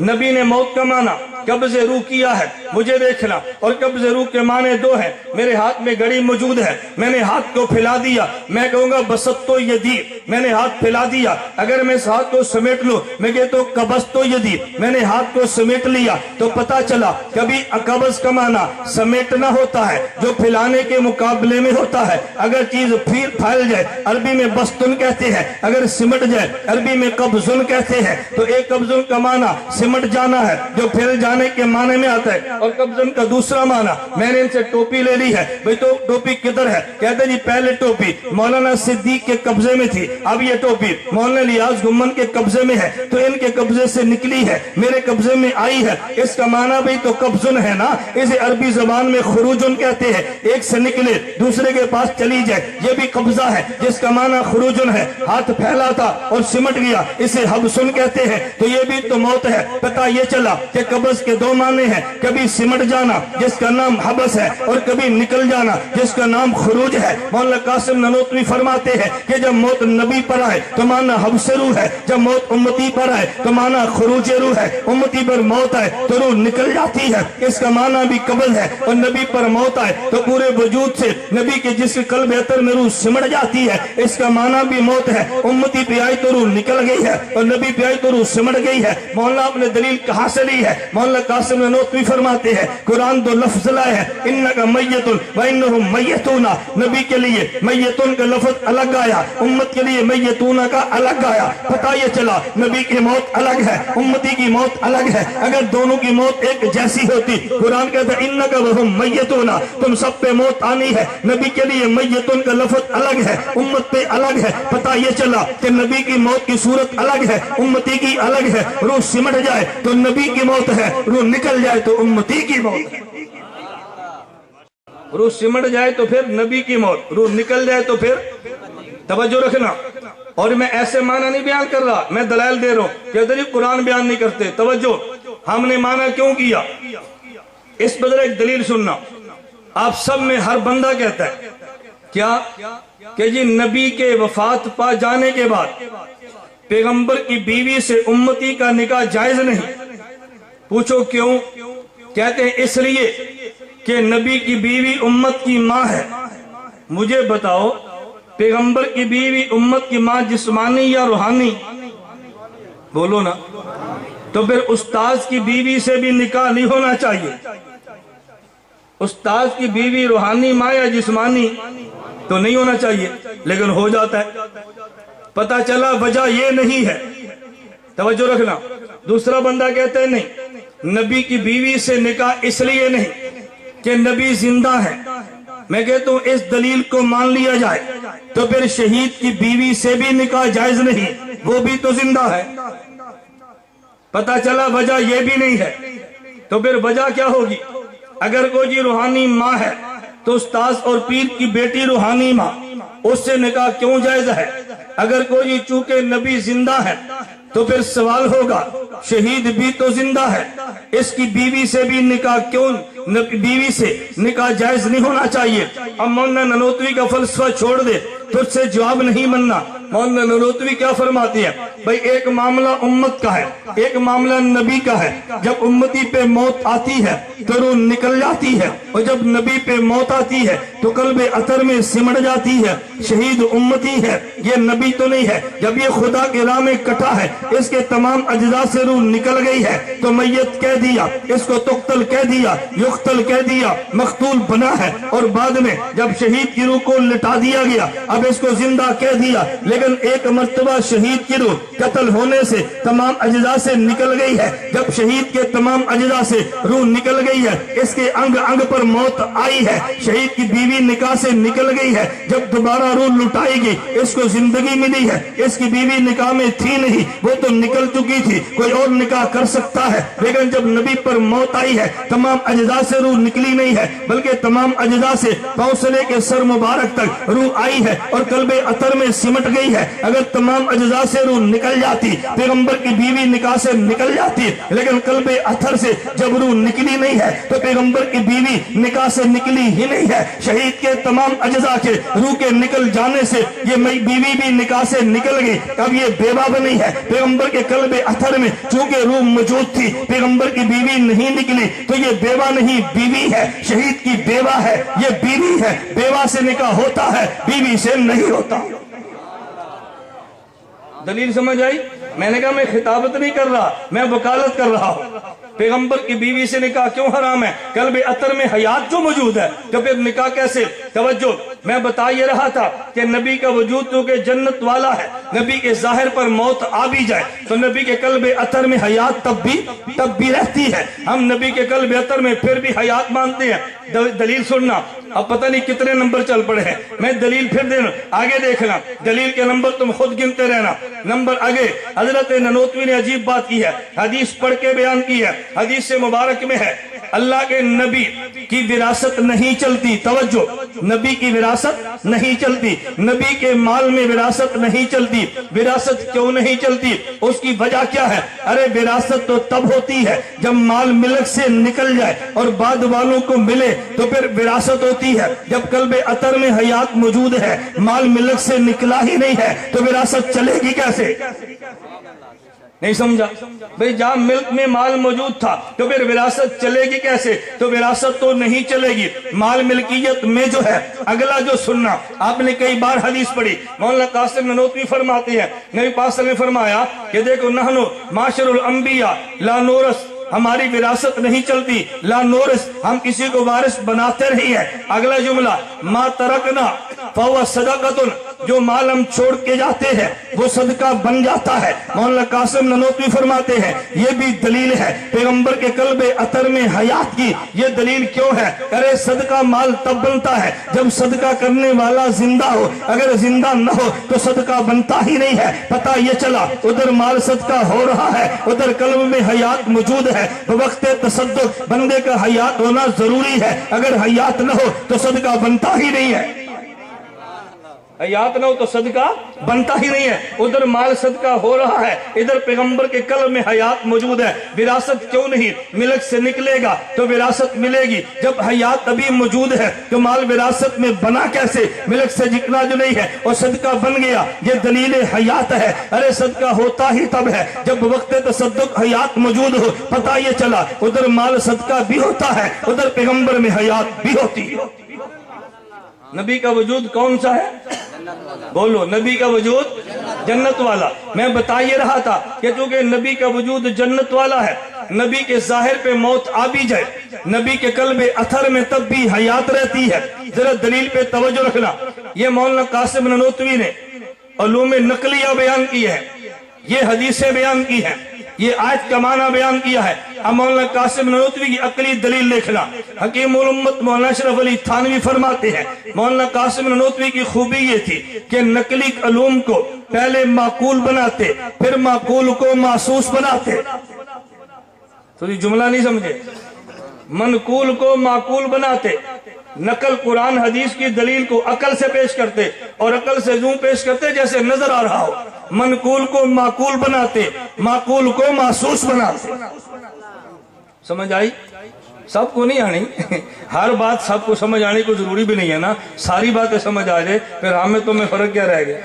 نبی نے موت کا معنی قبض روح کیا ہے. مجھے دیکھنا, اور قبض روح کے معنی دو ہیں. میرے ہاتھ میں گھڑی موجود ہے, میں نے ہاتھ کو پھیلا دیا, میں کہوں گا بسطو یدی, میں نے ہاتھ پھیلا دیا. اگر میں اس ہاتھ کو سمیٹ لوں میں کہتا ہوں قبضتو یدی, میں نے ہاتھ کو سمیٹ لیا. تو پتا چلا کبھی قبض کا معنی سمیٹنا ہوتا ہے جو پھیلانے کے مقابلے میں ہوتا ہے. اگر چیز پھیل جائے عربی میں بستن کہتے ہیں, اگر سمٹ جائے عربی میں قبضن کہتے ہیں. تو ایک قبضن کا معنی سمٹ جانا ہے جو پھیل جانے کے معنی میں آتا ہے, اور قبضن کا دوسرا معنی, میں نے ان سے ٹوپی لے لی ہے. بھئی تو ٹوپی کدھر ہے؟ کہتے جی پہلے ٹوپی مولانا صدیق کے قبضے میں تھی, اب یہ ٹوپی مولانا الیاس گمن کے قبضے میں ہے, تو ان کے قبضے سے نکلی ہے میرے قبضے میں آئی ہے. اس کا معنی بھی تو قبضن ہے نا, اسے عربی زبان میں خروجن کہتے ہیں. ایک سے نکلے دوسرے کے پاس چلی جائے, یہ بھی قبضہ ہے جس کا معنی خروجن ہے. ہاتھ پھیلا تھا اور سمٹ گیا, اسے حبسن کہتے ہیں. تو یہ بھی تو موت ہے. پتہ یہ چلا کہ قبض کے دو معنی ہیں, کبھی سمٹ جانا جس کا نام حبس ہے, اور کبھی نکل جانا جس کا نام خروج ہے. مولانا قاسم نانوتوی فرماتے ہیں کہ جب موت نبی پر آئے تو معنی حبس روح ہے, جب موت امتی پر آئے تو معنی خروج روح ہے. امتی پر موت آئے تو روح نکل جاتی ہے, اس کا معنی بھی قبض ہے. اور نبی پر موت آئے تو پورے وجود سے نبی کے جس قلب اتر میں روح سمٹ جاتی ہے, اس کا معنی بھی موت ہے. امتی پہ آئی تو روح نکل گئی ہے, اور نبی پہ آئی تو روح سمٹ گئی ہے. مولانا اپنے نے دلیل کہاں سے لی ہے؟ مولانا قاسم نانوتوی فرماتے ہیں قرآن دو لفظ لائے ہیں، انک میت و انہم میتون، نبی کے لیے میتون کا لفظ الگ آیا، امت کے لیے میتون کا الگ آیا۔ پتہ یہ چلا نبی کی موت الگ ہے، امتی کی موت الگ ہے۔ اگر دونوں کی موت ایک جیسی ہوتی، قرآن کہتا ہے انک وہم میتون، تم سب پہ موت آنی ہے، نبی کے لیے میتون کا لفظ الگ ہے، امت پہ الگ ہے۔ پتہ یہ چلا کہ نبی کی موت کی صورت الگ ہے، امتی کی الگ ہے۔ روح سمٹ جائے تو نبی کی موت ہے، روح نکل جائے تو امتی کی موت ہے۔ روح سمٹ جائے تو پھر نبی کی موت، روح نکل جائے تو پھر، توجہ رکھنا۔ اور میں ایسے معنی نہیں بیان کر رہا، میں دلائل دے رہا ہوں کہ ادھر قرآن بیان نہیں کرتے۔ توجہ، ہم نے معنی کیوں کیا اس بدر ایک دلیل سننا۔ آپ سب میں ہر بندہ کہتا ہے کیا کہ جی نبی کے وفات پا جانے کے بعد پیغمبر کی بیوی سے امتی کا نکاح جائز نہیں۔ پوچھو کیوں؟ کہتے ہیں اس لیے کہ نبی کی بیوی امت کی ماں ہے۔ مجھے بتاؤ پیغمبر کی بیوی امت کی ماں جسمانی یا روحانی؟ بولو نا۔ تو پھر استاذ کی بیوی سے بھی نکاح نہیں ہونا چاہیے۔ استاذ کی بیوی روحانی ماں یا جسمانی؟ تو نہیں ہونا چاہیے، لیکن ہو جاتا ہے۔ پتہ چلا وجہ یہ نہیں ہے، توجہ رکھنا۔ دوسرا بندہ کہتے ہیں نہیں، نبی کی بیوی سے نکاح اس لیے نہیں کہ نبی زندہ ہے۔ میں کہتا ہوں اس دلیل کو مان لیا جائے تو پھر شہید کی بیوی سے بھی نکاح جائز نہیں، وہ بھی تو زندہ ہے۔ پتہ چلا وجہ یہ بھی نہیں ہے، تو پھر وجہ کیا ہوگی؟ اگر کوئی جی روحانی ماں ہے تو استاذ اور پیر کی بیٹی روحانی ماں، اس سے نکاح کیوں جائز ہے؟ اگر کوئی چونکہ نبی زندہ ہے تو پھر سوال ہوگا شہید بھی تو زندہ ہے، اس کی بیوی سے بھی نکاح کیوں، بیوی سے نکاح جائز نہیں ہونا چاہیے؟ اب مولانا نانوتوی کا فلسفہ چھوڑ دے، تجھ سے جواب نہیں ملنا۔ مولانا نانوتوی کیا فرماتی ہے؟ بھئی ایک معاملہ امت کا ہے، ایک معاملہ نبی کا ہے۔ جب امتی پہ موت آتی ہے تو روح نکل جاتی ہے، اور جب نبی پہ موت آتی ہے تو قلب اطہر میں سمٹ جاتی ہے۔ شہید امتی ہے، یہ نبی تو نہیں ہے۔ جب یہ خدا کے راہ میں کٹا ہے، اس کے تمام اجزاء سے روح نکل گئی ہے تو میت کہہ دیا، اس کو تقتل کہہ دیا، یقتل کہہ دیا، مقتول بنا ہے۔ اور بعد میں جب شہید کی روح کو لٹا دیا گیا، اب اس کو زندہ کہہ دیا، لیکن ایک مرتبہ شہید کی روح قتل ہونے سے تمام اجزاء سے نکل گئی ہے۔ جب شہید کے تمام اجزاء سے روح نکل گئی ہے، اس کے انگ انگ پر موت آئی ہے، شہید کی بیوی نکاح سے نکل گئی ہے۔ جب دوبارہ روح لٹائی گئی، اس کو زندگی ملی ہے۔ اس کی بیوی نکاح میں تھی نہیں، وہ تو نکل چکی تھی، کوئی اور نکاح کر سکتا ہے، لیکن جب نبی پر موت آئی ہے تمام اجزاء سے روح نکلی نہیں ہے، بلکہ تمام اجزاء سے پاؤں سے لے کے سر مبارک تک روح آئی ہے اور قلب اطہر میں سمٹ گئی ہے۔ اگر تمام اجزاء سے روح نکل جاتی، پیغمبر کی بیوی نکاح سے نکل جاتی، لیکن قلب اطہر سے جب روح نکلی نہیں ہے تو پیغمبر کی بیوی نکاح سے نکلی ہی نہیں ہے۔ شہید کے تمام اجزاء کے روح کے نکل جانے سے یہ بیوی بھی نکاح سے نکل گئی، اب یہ بیوہ بنی ہے۔ پیغمبر کے قلب اطہر میں چونکہ روح موجود تھی، پیغمبر کی بیوی نہیں نکلی، تو یہ بیوہ نہیں بیوی ہے۔ شہید کی بیوہ ہے، یہ بیوی ہے۔ بیوہ سے نکاح ہوتا ہے، بیوی سے نہیں ہوتا۔ دلیل سمجھ آئی؟ میں نے کہا میں خطابت نہیں کر رہا، میں وکالت کر رہا ہوں۔ پیغمبر کی بیوی سے نکاح کیوں حرام ہے؟ قلب اطہر میں حیات جو موجود ہے، تو پھر نکاح کیسے؟ توجہ، میں بتا یہ رہا تھا کہ نبی کا وجود کیونکہ جنت والا ہے، نبی کے ظاہر پر موت آ بھی جائے تو نبی کے قلب اطہر میں حیات تب بھی رہتی ہے۔ ہم نبی کے قلب اطہر میں پھر بھی حیات مانتے ہیں۔ دلیل سننا، اب پتہ نہیں کتنے نمبر چل پڑے ہیں، میں دلیل پھر دینا، آگے دیکھنا، دلیل کے نمبر تم خود گنتے رہنا۔ نمبر آگے، حضرت نانوتوی نے عجیب بات کی ہے، حدیث پڑھ کے بیان کی ہے۔ حدیث مبارک میں ہے اللہ کے نبی کی وراثت نہیں چلتی، توجہ، نبی کی وراثت نہیں چلتی، نبی کے مال میں وراثت نہیں چلتی۔ وراثت کیوں نہیں چلتی؟ اس کی وجہ کیا ہے؟ ارے وراثت تو تب ہوتی ہے جب مال ملک سے نکل جائے اور بعد والوں کو ملے تو پھر وراثت ہوتی ہے۔ جب قلب اطہر میں حیات موجود ہے، مال ملک سے نکلا ہی نہیں ہے تو وراثت چلے گی کیسے؟ نہیں سمجھا بھئی جہاں ملک میں مال موجود تھا تو پھر وراثت چلے گی کیسے؟ تو وراثت تو نہیں چلے گی، مال ملکیت میں جو ہے اگلا جو سننا، آپ نے کئی بار حدیث پڑھی، مولانا قاسم نانوتوی فرماتے ہیں نبی پاک صلی اللہ علیہ وسلم نے فرمایا کہ دیکھو نحنو معاشر الانبیاء لا نورث، ہماری وراثت نہیں چلتی، لا نورث، ہم کسی کو وارث بناتے نہیں ہیں۔ اگلا جملہ ما ترکنا فہو صدقۃ، جو مال ہم چھوڑ کے جاتے ہیں وہ صدقہ بن جاتا ہے۔ مولانا قاسم نانوتوی فرماتے ہیں یہ بھی دلیل ہے پیغمبر کے قلب اطہر میں حیات کی۔ یہ دلیل کیوں ہے؟ ارے صدقہ مال تب بنتا ہے جب صدقہ کرنے والا زندہ ہو، اگر زندہ نہ ہو تو صدقہ بنتا ہی نہیں ہے۔ پتہ یہ چلا ادھر مال صدقہ ہو رہا ہے، ادھر قلب میں حیات موجود ہے۔ وقت تصدق بندے کا حیات ہونا ضروری ہے، اگر حیات نہ ہو تو صدقہ بنتا ہی نہیں ہے۔ حیات نہ ہو تو صدقہ بنتا ہی نہیں ہے۔ ادھر مال صدقہ ہو رہا ہے، ادھر پیغمبر کے قلب میں حیات موجود ہے۔ وراثت کیوں نہیں؟ ملک سے نکلے گا تو وراثت ملے گی، جب حیات ابھی موجود ہے تو مال وراثت میں بنا کیسے؟ ملک سے جکنا جو نہیں ہے اور صدقہ بن گیا، یہ دلیل حیات ہے۔ ارے صدقہ ہوتا ہی تب ہے جب وقت تصدق حیات موجود ہو۔ پتہ یہ چلا ادھر مال صدقہ بھی ہوتا ہے، ادھر پیغمبر میں حیات بھی ہوتی ہے۔ نبی کا وجود کون سا ہے؟ بولو، نبی کا وجود جنت والا۔ میں بتا یہ رہا تھا کہ چونکہ نبی کا وجود جنت والا ہے، نبی کے ظاہر پہ موت آ بھی جائے، نبی کے قلب اطہر میں تب بھی حیات رہتی ہے۔ ذرا دلیل پہ توجہ رکھنا، یہ مولانا قاسم نانوتوی نے علوم نقلیہ بیان کی ہے، یہ حدیثیں بیان کی ہیں، یہ آیت کا معنی بیان کیا ہے۔ اب مولانا قاسم نانوتوی کی عقلی دلیل دیکھنا، حکیم الامت مولانا اشرف علی تھانوی فرماتے ہیں مولانا قاسم نانوتوی کی خوبی یہ تھی کہ نقلی علوم کو پہلے معقول بناتے، پھر معقول کو محسوس بناتے۔ تو یہ جملہ نہیں سمجھے، منقول کو معقول بناتے، نقل قرآن حدیث کی دلیل کو عقل سے پیش کرتے اور عقل سے یوں پیش کرتے جیسے نظر آ رہا ہو۔ منقول کو معقول بناتے، معقول کو محسوس بناتے۔ سمجھ آئی؟ سب کو نہیں آنی، ہر بات سب کو سمجھ آنے کو ضروری بھی نہیں ہے نا۔ ساری باتیں سمجھ آ جائے پھر ہم میں تمہیں فرق کیا رہ گیا؟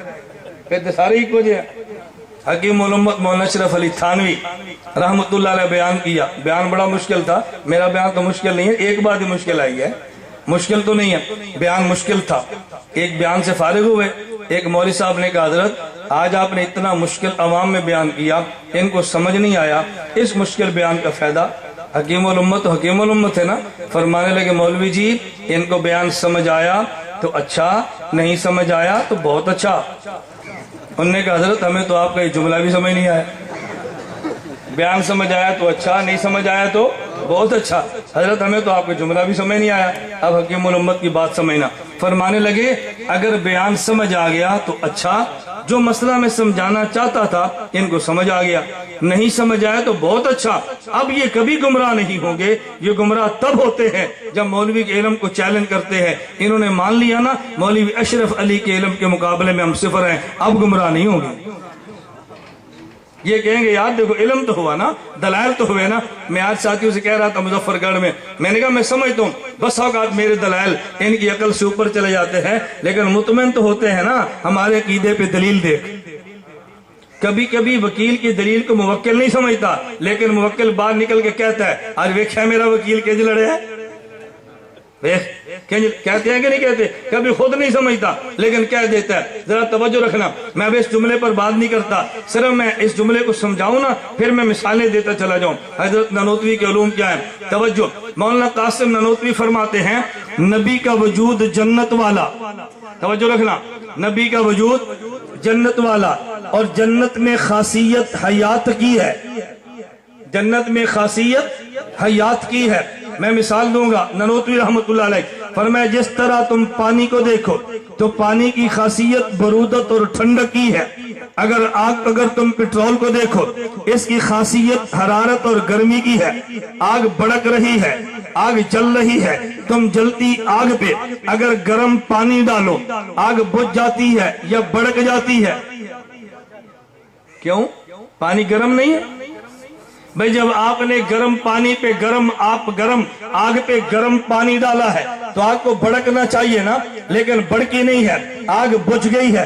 پھر تو سارے ہی کو جائے۔ حکیم الامت مولانا اشرف علی تھانوی رحمت اللہ علیہ بیان کیا، بیان بڑا مشکل تھا، میرا بیان تو مشکل نہیں ہے، ایک بات ہی مشکل آئی ہے، مشکل تو نہیں ہے، بیان مشکل تھا۔ ایک بیان سے فارغ ہوئے، ایک مولوی صاحب نے کہا حضرت آج آپ نے اتنا مشکل عوام میں بیان کیا، ان کو سمجھ نہیں آیا، اس مشکل بیان کا فائدہ حکیم الامت تو حکیم الامت ہے نا۔ فرمانے لگے مولوی جی ان کو بیان سمجھ آیا تو اچھا، نہیں سمجھ آیا تو بہت اچھا۔ انہوں نے کہا حضرت ہمیں تو آپ کا یہ جملہ بھی سمجھ نہیں آیا، بیان سمجھ آیا تو اچھا، نہیں سمجھ آیا تو بہت اچھا۔ حضرت ہمیں تو آپ کا جملہ بھی سمجھ نہیں آیا، اب حکیم الامت کی بات سمجھنا۔ فرمانے لگے اگر بیان سمجھ آ گیا تو اچھا، جو مسئلہ میں سمجھانا چاہتا تھا ان کو سمجھ آ گیا، نہیں سمجھ آیا تو بہت اچھا۔ اب یہ کبھی گمراہ نہیں ہوں گے، یہ گمراہ تب ہوتے ہیں جب مولوی کے علم کو چیلنج کرتے ہیں۔ انہوں نے مان لیا نا مولوی اشرف علی کے علم کے مقابلے میں ہم صفر ہیں، اب گمراہ نہیں ہوں گے۔ یہ کہیں گے یار دیکھو علم تو ہوا نا، دلائل تو ہوئے نا۔ میں آج ساتھیوں سے کہہ رہا تھا مظفر گڑھ میں نے کہا میں سمجھتا ہوں بس اوقات میرے دلائل ان کی عقل سے اوپر چلے جاتے ہیں، لیکن مطمئن تو ہوتے ہیں نا ہمارے عقیدے پہ دلیل دیکھ۔ کبھی کبھی وکیل کی دلیل کو موکل نہیں سمجھتا، لیکن موکل باہر نکل کے کہتا ہے آج ویکھیا میرا وکیل کیج لڑے ہے، کہتے ہیں کہ نہیں کہتے؟ کبھی خود نہیں سمجھتا لیکن کہہ دیتا ہے۔ ذرا توجہ رکھنا، میں اب اس جملے پر بات نہیں کرتا، صرف میں اس جملے کو سمجھاؤں نا پھر میں مثالیں دیتا چلا جاؤں۔ حضرت نانوتوی کے علوم کیا ہے؟ توجہ، مولانا قاسم نانوتوی فرماتے ہیں نبی کا وجود جنت والا، توجہ رکھنا، نبی کا وجود جنت والا، اور جنت میں خاصیت حیات کی ہے، جنت میں خاصیت حیات کی ہے۔ میں مثال دوں گا، نانوتوی رحمت اللہ علیہ فرمایا جس طرح تم پانی کو دیکھو تو پانی کی خاصیت برودت اور ٹھنڈک کی ہے، اگر تم پٹرول کو دیکھو اس کی خاصیت حرارت اور گرمی کی ہے۔ آگ بڑک رہی ہے، آگ جل رہی ہے، تم جلتی آگ پہ اگر گرم پانی ڈالو آگ بجھ جاتی ہے یا بڑک جاتی ہے۔ کیوں؟ پانی گرم نہیں ہے بھئی، جب آپ نے گرم پانی پہ گرم آگ پہ گرم پانی ڈالا ہے تو آگ کو بھڑکنا چاہیے نا، لیکن بھڑکی نہیں ہے، آگ بجھ گئی ہے۔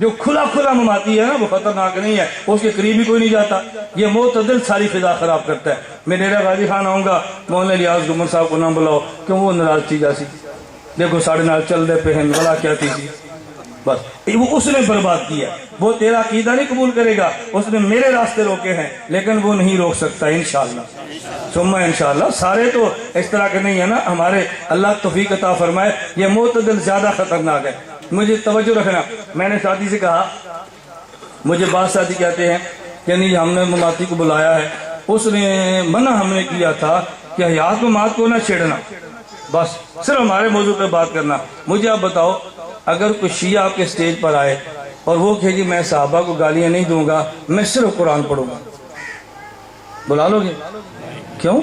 جو کھلا کھلا مماتی ہے نا وہ خطرناک نہیں ہے، اس کے قریب ہی کوئی نہیں جاتا، یہ معتدل ساری فضا خراب کرتا ہے۔ میں ڈیرہ غازی خان آؤں گا، مولانا الیاس گمن صاحب کو نہ بلاؤ، کیوں وہ ناراض تھی جاسی، دیکھو ساڑھے نال چل دے پہن بلا کیا تھی سی، بس وہ اس نے برباد کیا۔ وہ تیرا عقیدہ نہیں قبول کرے گا، اس نے میرے راستے روکے ہیں لیکن وہ نہیں روک سکتا انشاءاللہ ثم انشاءاللہ۔ سارے تو اس طرح کے نہیں ہے نا، ہمارے اللہ توفیق عطا فرمائے۔ یہ معتدل زیادہ خطرناک ہے، مجھے توجہ رکھنا۔ میں نے ساتھی سے کہا، مجھے بعض ساتھی کہتے ہیں کہ نہیں ہم نے مماتی کو بلایا ہے، اس نے منع ہم نے کیا تھا کہ حیات ممات کو نہ چھیڑنا، بس صرف ہمارے موضوع پہ بات کرنا۔ مجھے آپ بتاؤ، اگر کوئی شیعہ آپ کے سٹیج پر آئے اور وہ کہ جی میں صحابہ کو گالیاں نہیں دوں گا، میں صرف قرآن پڑھوں گا، بلا لو گے؟ کیوں؟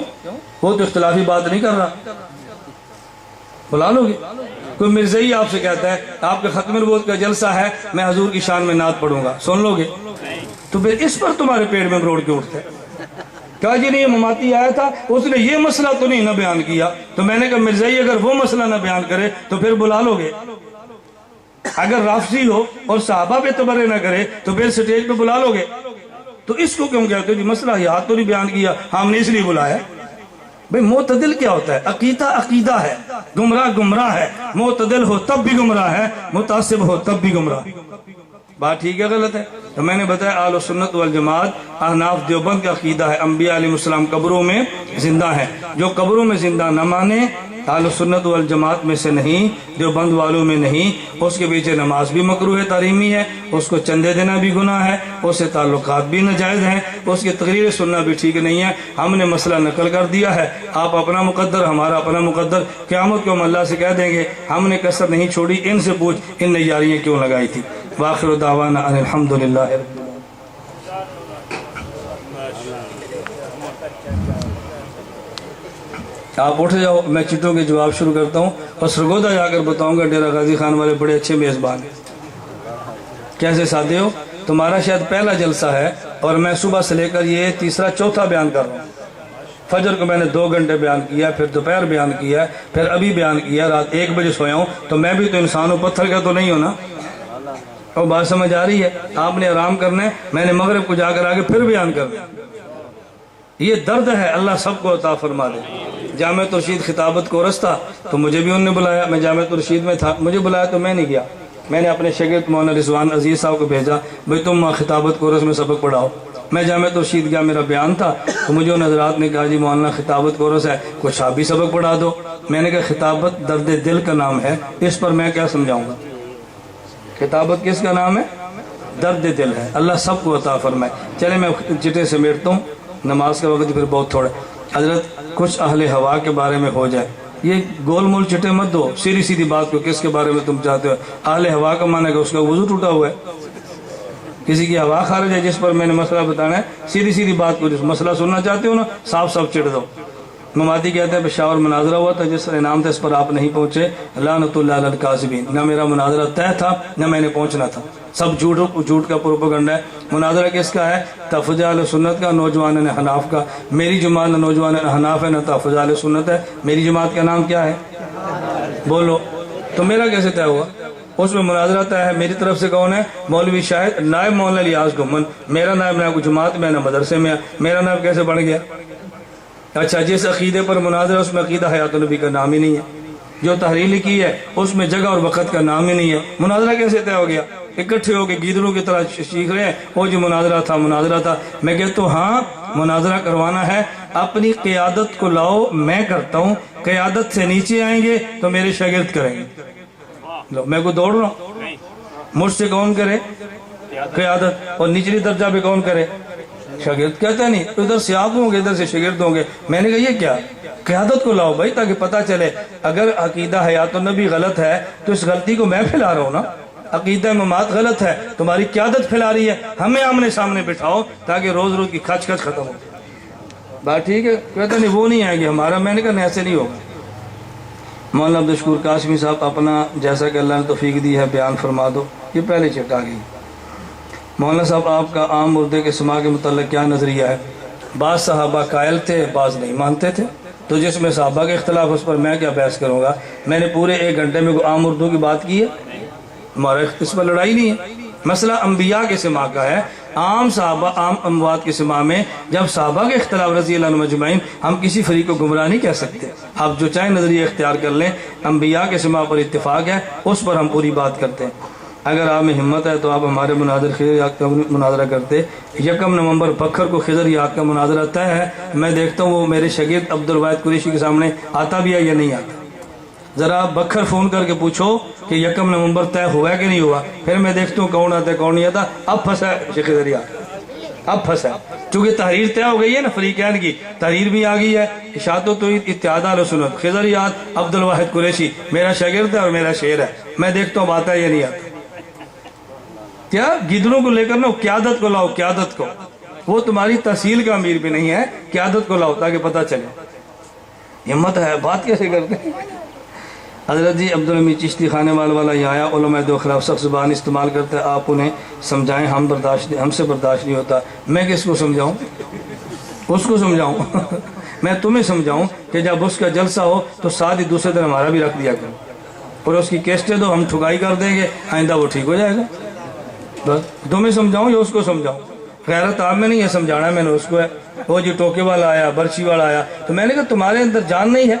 وہ تو اختلافی بات نہیں کر رہا، بلا لو گے؟ کوئی مرزائی آپ سے کہتا ہے آپ کے ختم نبوت کا جلسہ ہے، میں حضور کی شان میں نعت پڑھوں گا، سن لو گے؟ تو پھر اس پر تمہارے پیٹ میں مروڑ کے اٹھتے کہا جی نہیں یہ مماتی آیا تھا، اس نے یہ مسئلہ تو نہیں نہ بیان کیا، تو میں نے کہا مرزائی اگر وہ مسئلہ نہ بیان کرے تو پھر بلا لو گے؟ اگر رافضی ہو اور صحابہ پہ تبرے نہ کرے تو پھر سٹیج پہ بلا لو گے؟ تو اس کو کیوں کہتے ہو جی مسئلہ حیات تو نہیں بیان کیا، ہم نے اس لیے بلایا؟ بھئی معتدل کیا ہوتا ہے؟ عقیدہ عقیدہ ہے، گمراہ گمراہ ہے، معتدل ہو تب بھی گمراہ ہے، متعصب ہو تب بھی گمراہ۔ بات ٹھیک ہے غلط ہے؟ تو میں نے بتایا اہل سنت والجماعت احناف دیوبند کا عقیدہ ہے انبیاء علیہ السلام قبروں میں زندہ ہیں، جو قبروں میں زندہ نہ مانے اہل سنت والجماعت میں سے نہیں، دیوبند والوں میں نہیں، اس کے پیچھے نماز بھی مکروہ تحریمی ہے، اس کو چندے دینا بھی گناہ ہے، اس سے تعلقات بھی ناجائز ہیں، اس کی تقریر سننا بھی ٹھیک نہیں ہے۔ ہم نے مسئلہ نقل کر دیا ہے، آپ اپنا مقدر ہمارا اپنا مقدر، قیامت کو ہم اللہ سے کہہ دیں گے ہم نے کسر نہیں چھوڑی، ان سے پوچھ ان نے یاریاں کیوں لگائی تھی۔ وآخر دعوانا ان الحمدللہ۔ آپ اٹھ جاؤ، میں چٹوں کے جواب شروع کرتا ہوں اور سرگودا جا کر بتاؤں گا ڈیرہ غازی خان والے بڑے اچھے میزبان ہیں۔ کیسے ساتھی ہو؟ تمہارا شاید پہلا جلسہ ہے اور میں صبح سے لے کر یہ تیسرا چوتھا بیان کر رہا ہوں۔ فجر کو میں نے 2 گھنٹے بیان کیا، پھر دوپہر بیان کیا، پھر ابھی بیان کیا، رات 1 بجے سویا ہوں، تو میں بھی تو انسان ہوں، پتھر کا تو نہیں ہوں نا۔ اور بات سمجھ آ رہی ہے؟ آپ نے آرام کرنا ہے، میں نے مغرب کو جا کر آگے پھر بیان کرنا۔ یہ درد ہے، اللہ سب کو عطا فرما دے۔ جامع ترشید خطابت کورس تھا تو مجھے بھی انہوں نے بلایا، میں جامع ترشید میں تھا، مجھے بلایا تو میں نہیں گیا، میں نے اپنے شاگرد مولانا رضوان عزیز صاحب کو بھیجا بھئی تم خطابت کورس میں سبق پڑھاؤ۔ میں جامع ترشید گیا، میرا بیان تھا تو مجھے ان حضرات نے کہا جی مولانا خطابت کورس ہے، کچھ آپ بھی سبق پڑھا دو۔ میں نے کہا خطابت درد دل کا نام ہے، اس پر میں کیا سمجھاؤں گا؟ خطابت کس کا نام ہے؟ درد دل ہے، اللہ سب کو عطا فرمائے۔ چلے میں چٹے سمیٹتا ہوں، نماز کا وقت پھر بہت تھوڑا۔ حضرت کچھ اہل ہوا کے بارے میں ہو جائے، یہ گول مول چٹے مت دو، سیدھی سیدھی بات کو کس کے بارے میں تم چاہتے ہو؟ اہل ہوا کا معنی ہے کہ اس کا وضو ٹوٹا ہوا ہے، کسی کی ہوا خارج ہے جس پر میں نے مسئلہ بتانا ہے، سیدھی سیدھی بات کو جس مسئلہ سننا چاہتے ہو نا صاف صاف چٹ دو۔ مماتی کہتے ہیں پشاور مناظرہ ہوا تھا، جس انعام تھا اس پر آپ نہیں پہنچے، لعنت اللہ علی الکاذبین۔ نہ میرا مناظرہ طے تھا نہ میں نے پہنچنا تھا، سب جھوٹ کا پروپیگنڈا ہے۔ مناظرہ کس کا ہے؟ تحفظ اہل سنت کا، نوجوان حناف کا۔ میری جماعت نہ نوجوان حناف ہے نہ تحفظ اہل سنت ہے، میری جماعت کا نام کیا ہے؟ بولو تو میرا کیسے طے ہوا؟ اس میں مناظرہ طے ہے، میری طرف سے کون ہے؟ مولوی شاہد نائب مولانا الیاس گمن۔ میرا نائب نہ کوئی جماعت میں نہ مدرسے میں، میرا نائب کیسے بڑھ گیا؟ اچھا جس عقیدے پر مناظرہ اس میں عقیدہ حیات النبی کا نام ہی نہیں ہے، جو تحریر لکھی ہے اس میں جگہ اور وقت کا نام ہی نہیں ہے، مناظرہ کیسے طے ہو گیا؟ اکٹھے ہو کے گیدڑوں کی طرح سیکھ رہے ہیں وہ جو مناظرہ تھا مناظرہ تھا۔ میں کہتا ہوں ہاں مناظرہ کروانا ہے، اپنی قیادت کو لاؤ، میں کرتا ہوں، قیادت سے نیچے آئیں گے تو میرے شاگرد کریں گے۔ لو میں کو دوڑ رہا ہوں، مجھ سے کون کرے قیادت، اور نچلی درجہ پہ کون کرے؟ شاگرد۔ کہتا ہے نہیں ادھر سے آپ ہوں گے ادھر سے شاگرد ہوں گے۔ میں نے کہا یہ کیا؟ قیادت کو لاؤ بھائی تاکہ پتہ چلے، اگر عقیدہ حیات النبی غلط ہے تو اس غلطی کو میں پھیلا رہا ہوں نا، عقیدہ امامات غلط ہے تمہاری قیادت پھیلا رہی ہے، ہمیں آمنے سامنے بٹھاؤ تاکہ روز روز کی کھچ کھچ ختم ہو۔ بات ٹھیک ہے؟ کہتا نہیں وہ نہیں آئے گی ہمارا۔ میں نے کہا ایسے نہیں ہوگا۔ مولانا عبدالشکور قاسمی صاحب اپنا جیسا کہ اللہ نے توفیق دی ہے بیان فرما دو۔ یہ پہلے چٹ آ گئی۔ مولانا صاحب آپ کا عام مردے کے سما کے متعلق کیا نظریہ ہے؟ بعض صحابہ قائل تھے بعض نہیں مانتے تھے، تو جس میں صحابہ کے اختلاف اس پر میں کیا بحث کروں گا؟ میں نے پورے 1 گھنٹے میں عام اردو کی بات کی ہے، ہمارا اس پر لڑائی نہیں ہے۔ مسئلہ انبیاء کے سما کا ہے، عام صحابہ عام اموات کے سما میں جب صحابہ کے اختلاف رضی اللہ عنہم اجمعین، ہم کسی فریق کو گمراہ نہیں کہہ سکتے. آپ جو چاہے نظریہ اختیار کر لیں، انبیاء کے سما پر اتفاق ہے، اس پر ہم پوری بات کرتے ہیں. اگر آپ میں ہمت ہے تو آپ ہمارے مناظر خضر یاق کا مناظرہ کرتے. 1 نومبر بکھر کو خضر یاق کا مناظرہ طے ہے. میں دیکھتا ہوں وہ میرے شاگرد عبدالواحد قریشی کے سامنے آتا بھی ہے یا نہیں آتا. ذرا بکھر فون کر کے پوچھو کہ 1 نومبر طے ہوا ہے کہ نہیں ہوا، پھر میں دیکھتا ہوں کون آتا ہے کون نہیں آتا. اب پھنسا ہے شیخ خضر یاق، اب پھنسا ہے چونکہ تحریر طے ہو گئی ہے نا، فریقین کی تحریر بھی آ گئی ہے. اشاعت و توحید اتحاد اہل سنت خضر یاق عبدالواحد قریشی میرا شاگرد ہے اور میرا شعر ہے. میں دیکھتا ہوں آتا ہے یا نہیں آتا. کیا گدڑوں کو لے کر نا قیادت کو لاؤ، قیادت کو. وہ تمہاری تحصیل کا امیر بھی نہیں ہے، قیادت کو لاؤ تاکہ پتہ چلے. ہمت ہے، بات کیسے کرتے ہیں. حضرت جی عبدالحمید چشتی خانے والا یہاں آیا، علماء دو خلاف سخت زبان استعمال کرتے ہیں، آپ انہیں سمجھائیں، ہم سے برداشت نہیں ہوتا. میں کس کو سمجھاؤں؟ اس کو سمجھاؤں؟ میں تمہیں سمجھاؤں کہ جب اس کا جلسہ ہو تو ساتھ ہی دوسرے دن ہمارا بھی رکھ دیا کرو، اور اس کی کیسٹیں دو، ہم ٹھکائی کر دیں گے، آئندہ وہ ٹھیک ہو جائے گا. بس تمہیں سمجھاؤں یا اس کو سمجھاؤں؟ غیرت آپ میں نہیں ہے، سمجھانا میں نے اس کو ہے. وہ جو ٹوکے والا آیا، برچی والا آیا، تو میں نے کہا تمہارے اندر جان نہیں ہے.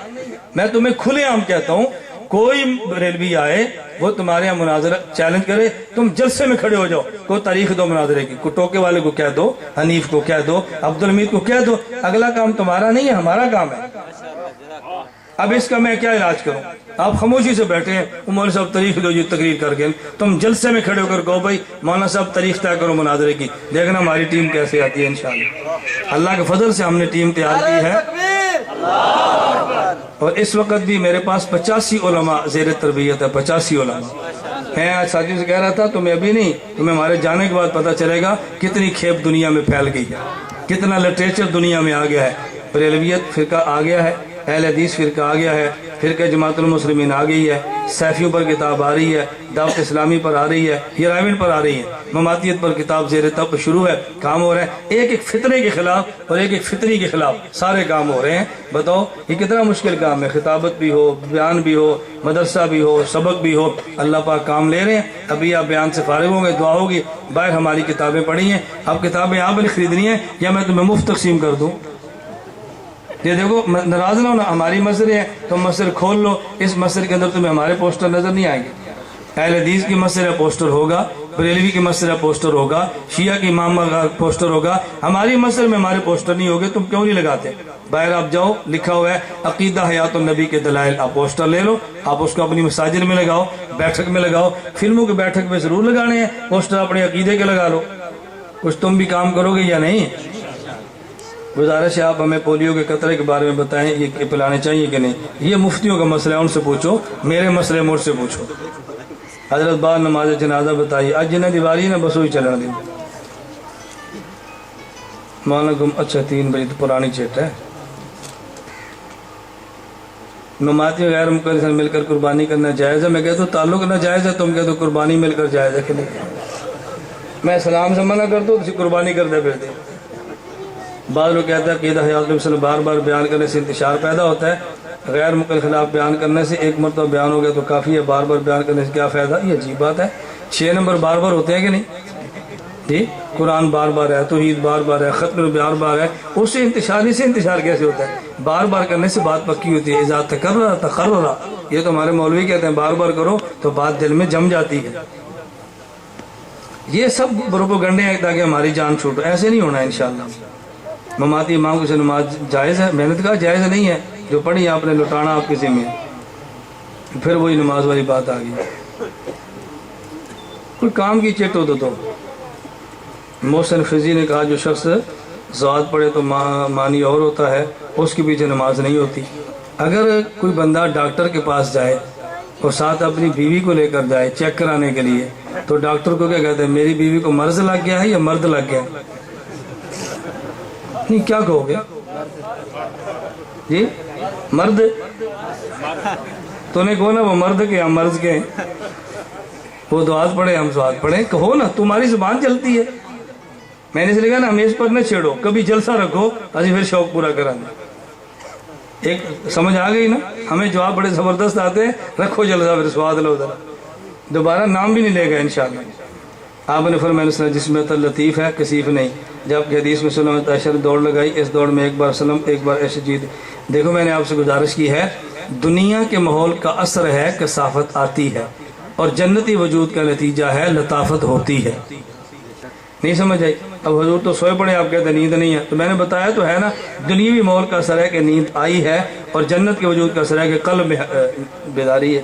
میں تمہیں کھلے عام کہتا ہوں، کوئی ریلوی آئے وہ تمہارے یہاں مناظرہ چیلنج کرے، تم جلسے میں کھڑے ہو جاؤ، کوئی تاریخ دو مناظرے کی، کوئی ٹوکے والے کو کہہ دو، حنیف کو کہہ دو، عبدالحمید کو کہہ دو. اگلا کام تمہارا نہیں ہے، ہمارا کام ہے. اب اس کا میں کیا علاج کروں؟ آپ خاموشی سے بیٹھے ہیں، مولوی صاحب تاریخ دو جی تقریر کر کے، تم جلسے میں کھڑے ہو کر کہو بھائی مولانا صاحب تاریخ طے کرو مناظرے کی. دیکھنا ہماری ٹیم کیسے آتی ہے انشاءاللہ. اللہ کے فضل سے ہم نے ٹیم تیار کی ہے، اور اس وقت بھی میرے پاس 85 علماء زیر تربیت ہے. 85 علماء ہیں. آج ساتھیوں سے کہہ رہا تھا تمہیں ابھی نہیں، تمہیں ہمارے جانے کے بعد پتہ چلے گا کتنی کھیپ دنیا میں پھیل گئی ہے، کتنا لٹریچر دنیا میں آ گیا ہے. بریلویت فرقہ آ گیا ہے، اہل حدیث فرقہ آ گیا ہے، فرقہ جماعت المسلمین آ گئی ہے، سیفیوں پر کتاب آ رہی ہے، دعوت اسلامی پر آ رہی ہے، یراوین پر آ رہی ہے، مماتیت پر کتاب زیر تب شروع ہے، کام ہو رہا ہے. ایک ایک فتنے کے خلاف اور ایک ایک فطری کے خلاف سارے کام ہو رہے ہیں. بتاؤ یہ کتنا مشکل کام ہے. خطابت بھی ہو، بیان بھی ہو، مدرسہ بھی ہو، سبق بھی ہو. اللہ پاک کام لے رہے ہیں. ابھی آپ بیان سے فارغ ہوں گے، دعا ہوگی. باہر ہماری کتابیں پڑھی ہیں، اب کتابیں آپ نے خریدنی ہیں یا میں تمہیں مفت تقسیم کر دوں؟ یہ دیکھو ناراض نہ ہونا، ہماری مسجد ہے تو مسجد کھول لو. اس مسجد کے اندر تمہیں ہمارے پوسٹر نظر نہیں آئیں گے. اہل حدیث کی مسجد ہے پوسٹر ہوگا، بریلوی کی مسجد ہے پوسٹر ہوگا، شیعہ کی امام کا پوسٹر ہوگا. ہماری مسجد میں ہمارے پوسٹر نہیں ہوگے. تم کیوں نہیں لگاتے؟ باہر آپ جاؤ، لکھا ہوا ہے عقیدہ حیات النبی کے دلائل. آپ پوسٹر لے لو، آپ اس کو اپنی مساجد میں لگاؤ، بیٹھک میں لگاؤ. فلموں کے بیٹھک میں ضرور لگانے ہیں پوسٹر، اپنے عقیدے کے لگا لو. کچھ تم بھی کام کرو گے یا نہیں؟ گزارش ہے آپ ہمیں پولیو کے قطرے کے بارے میں بتائیں، یہ پلانے چاہیے کہ نہیں. یہ مفتیوں کا مسئلہ ہے، ان سے پوچھو. میرے مسئلے مجھ سے پوچھو. حضرت بعد نماز جنازہ بتائیے. آج جنہیں دیواری نا بس وہی چلنا دیں. مولانا اچھا 3 بجے تو پرانی چیٹ ہے. مماتی غیر مقدس سے مل کر قربانی کرنا جائز ہے. میں کہتا ہوں تعلق نہ جائز ہے، تم کہتے ہو قربانی مل کر جائز ہے کہ نہیں. میں سلام سے منع کرتا ہوں، کسی قربانی کرتے پھرتے. بعض لوگ کہتا ہے عقیدہ حیات النبی بار بار بیان کرنے سے انتشار پیدا ہوتا ہے. غیر مقل خلاف بیان کرنے سے ایک مرتبہ بیان ہو گیا تو کافی ہے، بار بار بیان کرنے سے کیا فائدہ؟ یہ عجیب بات ہے. 6 نمبر بار بار ہوتے ہیں کہ نہیں جی؟ قرآن بار بار ہے، توحید بار بار ہے، ختم بار بار ہے. اس سے انتشار کیسے ہوتا ہے؟ بار بار کرنے سے بات پکی ہوتی ہے. اذا تکرر تقرر، یہ تو ہمارے مولوی کہتے ہیں بار بار کرو تو بات دل میں جم جاتی ہے. یہ سب پروپیگنڈے ہیں تاکہ ہماری جان چھوٹو. ایسے نہیں ہونا ہے انشاءاللہ. مماتی امام سے نماز جائز ہے؟ میں نے کہا جائز نہیں ہے. جو پڑھی آپ نے لٹانا آپ کے ذمہ. پھر وہی نماز والی بات آ گئی. کوئی کام کی چٹ ہو تو محسن فضی نے کہا جو شخص ذات پڑھے تو معنی اور ہوتا ہے، اس کے پیچھے نماز نہیں ہوتی. اگر کوئی بندہ ڈاکٹر کے پاس جائے اور ساتھ اپنی بیوی کو لے کر جائے چیک کرانے کے لیے، تو ڈاکٹر کو کیا کہتے ہیں؟ میری بیوی کو مرض لگ گیا ہے یا مرد لگ گیا ہے؟ نہیں، کیا کہو گے جی؟ مرد تو نے کہو نا وہ مرد کے ہم مرض کے ہیں. وہ دعات پڑھے ہم سواد پڑھیں. کہو نا، تمہاری زبان چلتی ہے. میں نے اس لیے کہا نا ہمیش پر نہ چھیڑو، کبھی جلسہ رکھو ابھی پھر شوق پورا کرانا. ایک سمجھ آ گئی نا؟ ہمیں جواب بڑے زبردست آتے ہیں. رکھو جلسہ، پھر سواد لو ذرا. دوبارہ نام بھی نہیں لے گا انشاءاللہ. آپ نے فرمایا جس میں لطیف ہے کثیف نہیں، جبکہ حدیث میں صلی اللہ علیہ وسلم دوڑ لگائی، اس دوڑ میں ایک بار سلم ایک بار ایسے جیت۔ دیکھو میں نے آپ سے گزارش کی ہے، دنیا کے ماحول کا اثر ہے کثافت آتی ہے، اور جنتی وجود کا نتیجہ ہے لطافت ہوتی ہے۔ نہیں سمجھ آئی؟ اب حضور تو سوئے پڑے، آپ کہتے نیند نہیں ہے، تو میں نے بتایا تو ہے نا، دنیاوی ماحول کا اثر ہے کہ نیند آئی ہے، اور جنت کے وجود کا اثر ہے کہ قلب میں بیداری ہے۔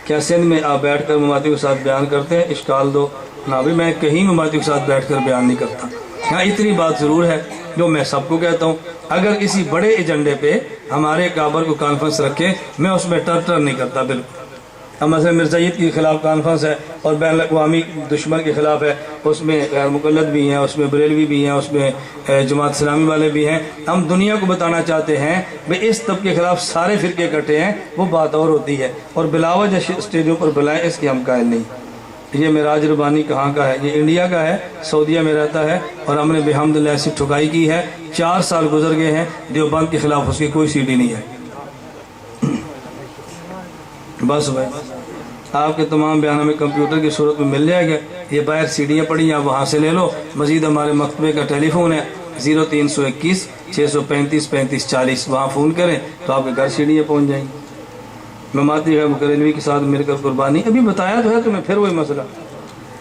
کیا سندھ میں آپ بیٹھ کر مماتیوں کے ساتھ بیان کرتے ہیں؟ اشکال دو نہ بھی، میں کہیں مماتیوں کے ساتھ بیٹھ کر بیان نہیں کرتا۔ ہاں اتنی بات ضرور ہے جو میں سب کو کہتا ہوں، اگر کسی بڑے ایجنڈے پہ ہمارے کابر کو کانفرنس رکھے، میں اس میں ٹر نہیں کرتا بالکل۔ اب مثلا مرزائیت کے خلاف کانفرنس ہے اور بین الاقوامی دشمن کے خلاف ہے، اس میں غیر مقلد بھی ہیں، اس میں بریلوی بھی ہیں، اس میں جماعت اسلامی والے بھی ہیں۔ ہم دنیا کو بتانا چاہتے ہیں بھئی اس طب کے خلاف سارے فرقے اکٹھے ہیں، وہ بات اور ہوتی ہے، اور بلا وجہ اسٹیجوں پر بلائیں، اس کی ہم قائل نہیں۔ یہ معراج ربانی کہاں کا ہے؟ یہ انڈیا کا ہے، سعودیہ میں رہتا ہے، اور ہم نے بحمدللہ ایسی ٹھکائی کی ہے، 4 سال گزر گئے ہیں، دیوبند کے خلاف اس کی کوئی سی ڈی نہیں ہے۔ بس بھائی آپ کے تمام بیانوں میں کمپیوٹر کی صورت میں مل جائے گا، یہ باہر سیڑھیاں پڑی ہیں، آپ وہاں سے لے لو۔ مزید ہمارے مکتبے کا ٹیلی فون ہے 0321 635 3540، وہاں فون کریں تو آپ کے گھر سیڑھیاں پہنچ جائیں گی۔ مماتی ہے مکرلوی کے ساتھ مل کر قربانی، ابھی بتایا تو ہے تمہیں، پھر وہی مسئلہ،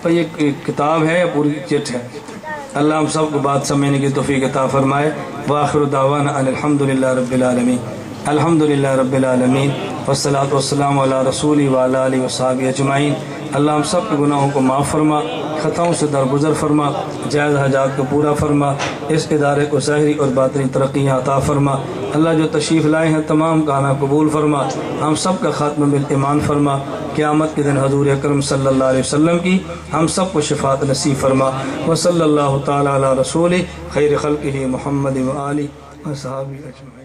تو یہ کتاب ہے یا پوری چٹ ہے؟ اللہ ہم سب کو بات سمجھنے کی توفیق عطا فرمائے۔ وآخر دعوانا ان الحمدللہ رب العالمین، الحمدللہ رب العالمین، والصلاة والسلام علی رسولی وعلی آلہ وصحبہ اجمعین۔ اللہ ہم سب کے گناہوں کو معاف فرما، خطاؤں سے درگزر فرما، جائز حاجات کو پورا فرما، اس ادارے کو ظاہری اور باطنی ترقیاں عطا فرما۔ اللہ جو تشریف لائے ہیں تمام کا آنا قبول فرما، ہم سب کا خاتمہ بالایمان فرما، قیامت کے دن حضور اکرم صلی اللہ علیہ وسلم کی ہم سب کو شفاعت نصیب فرما۔ وصلی اللہ تعالی علی رسول خیر خلقہ محمد وآلہ وصحبہ اجمعین۔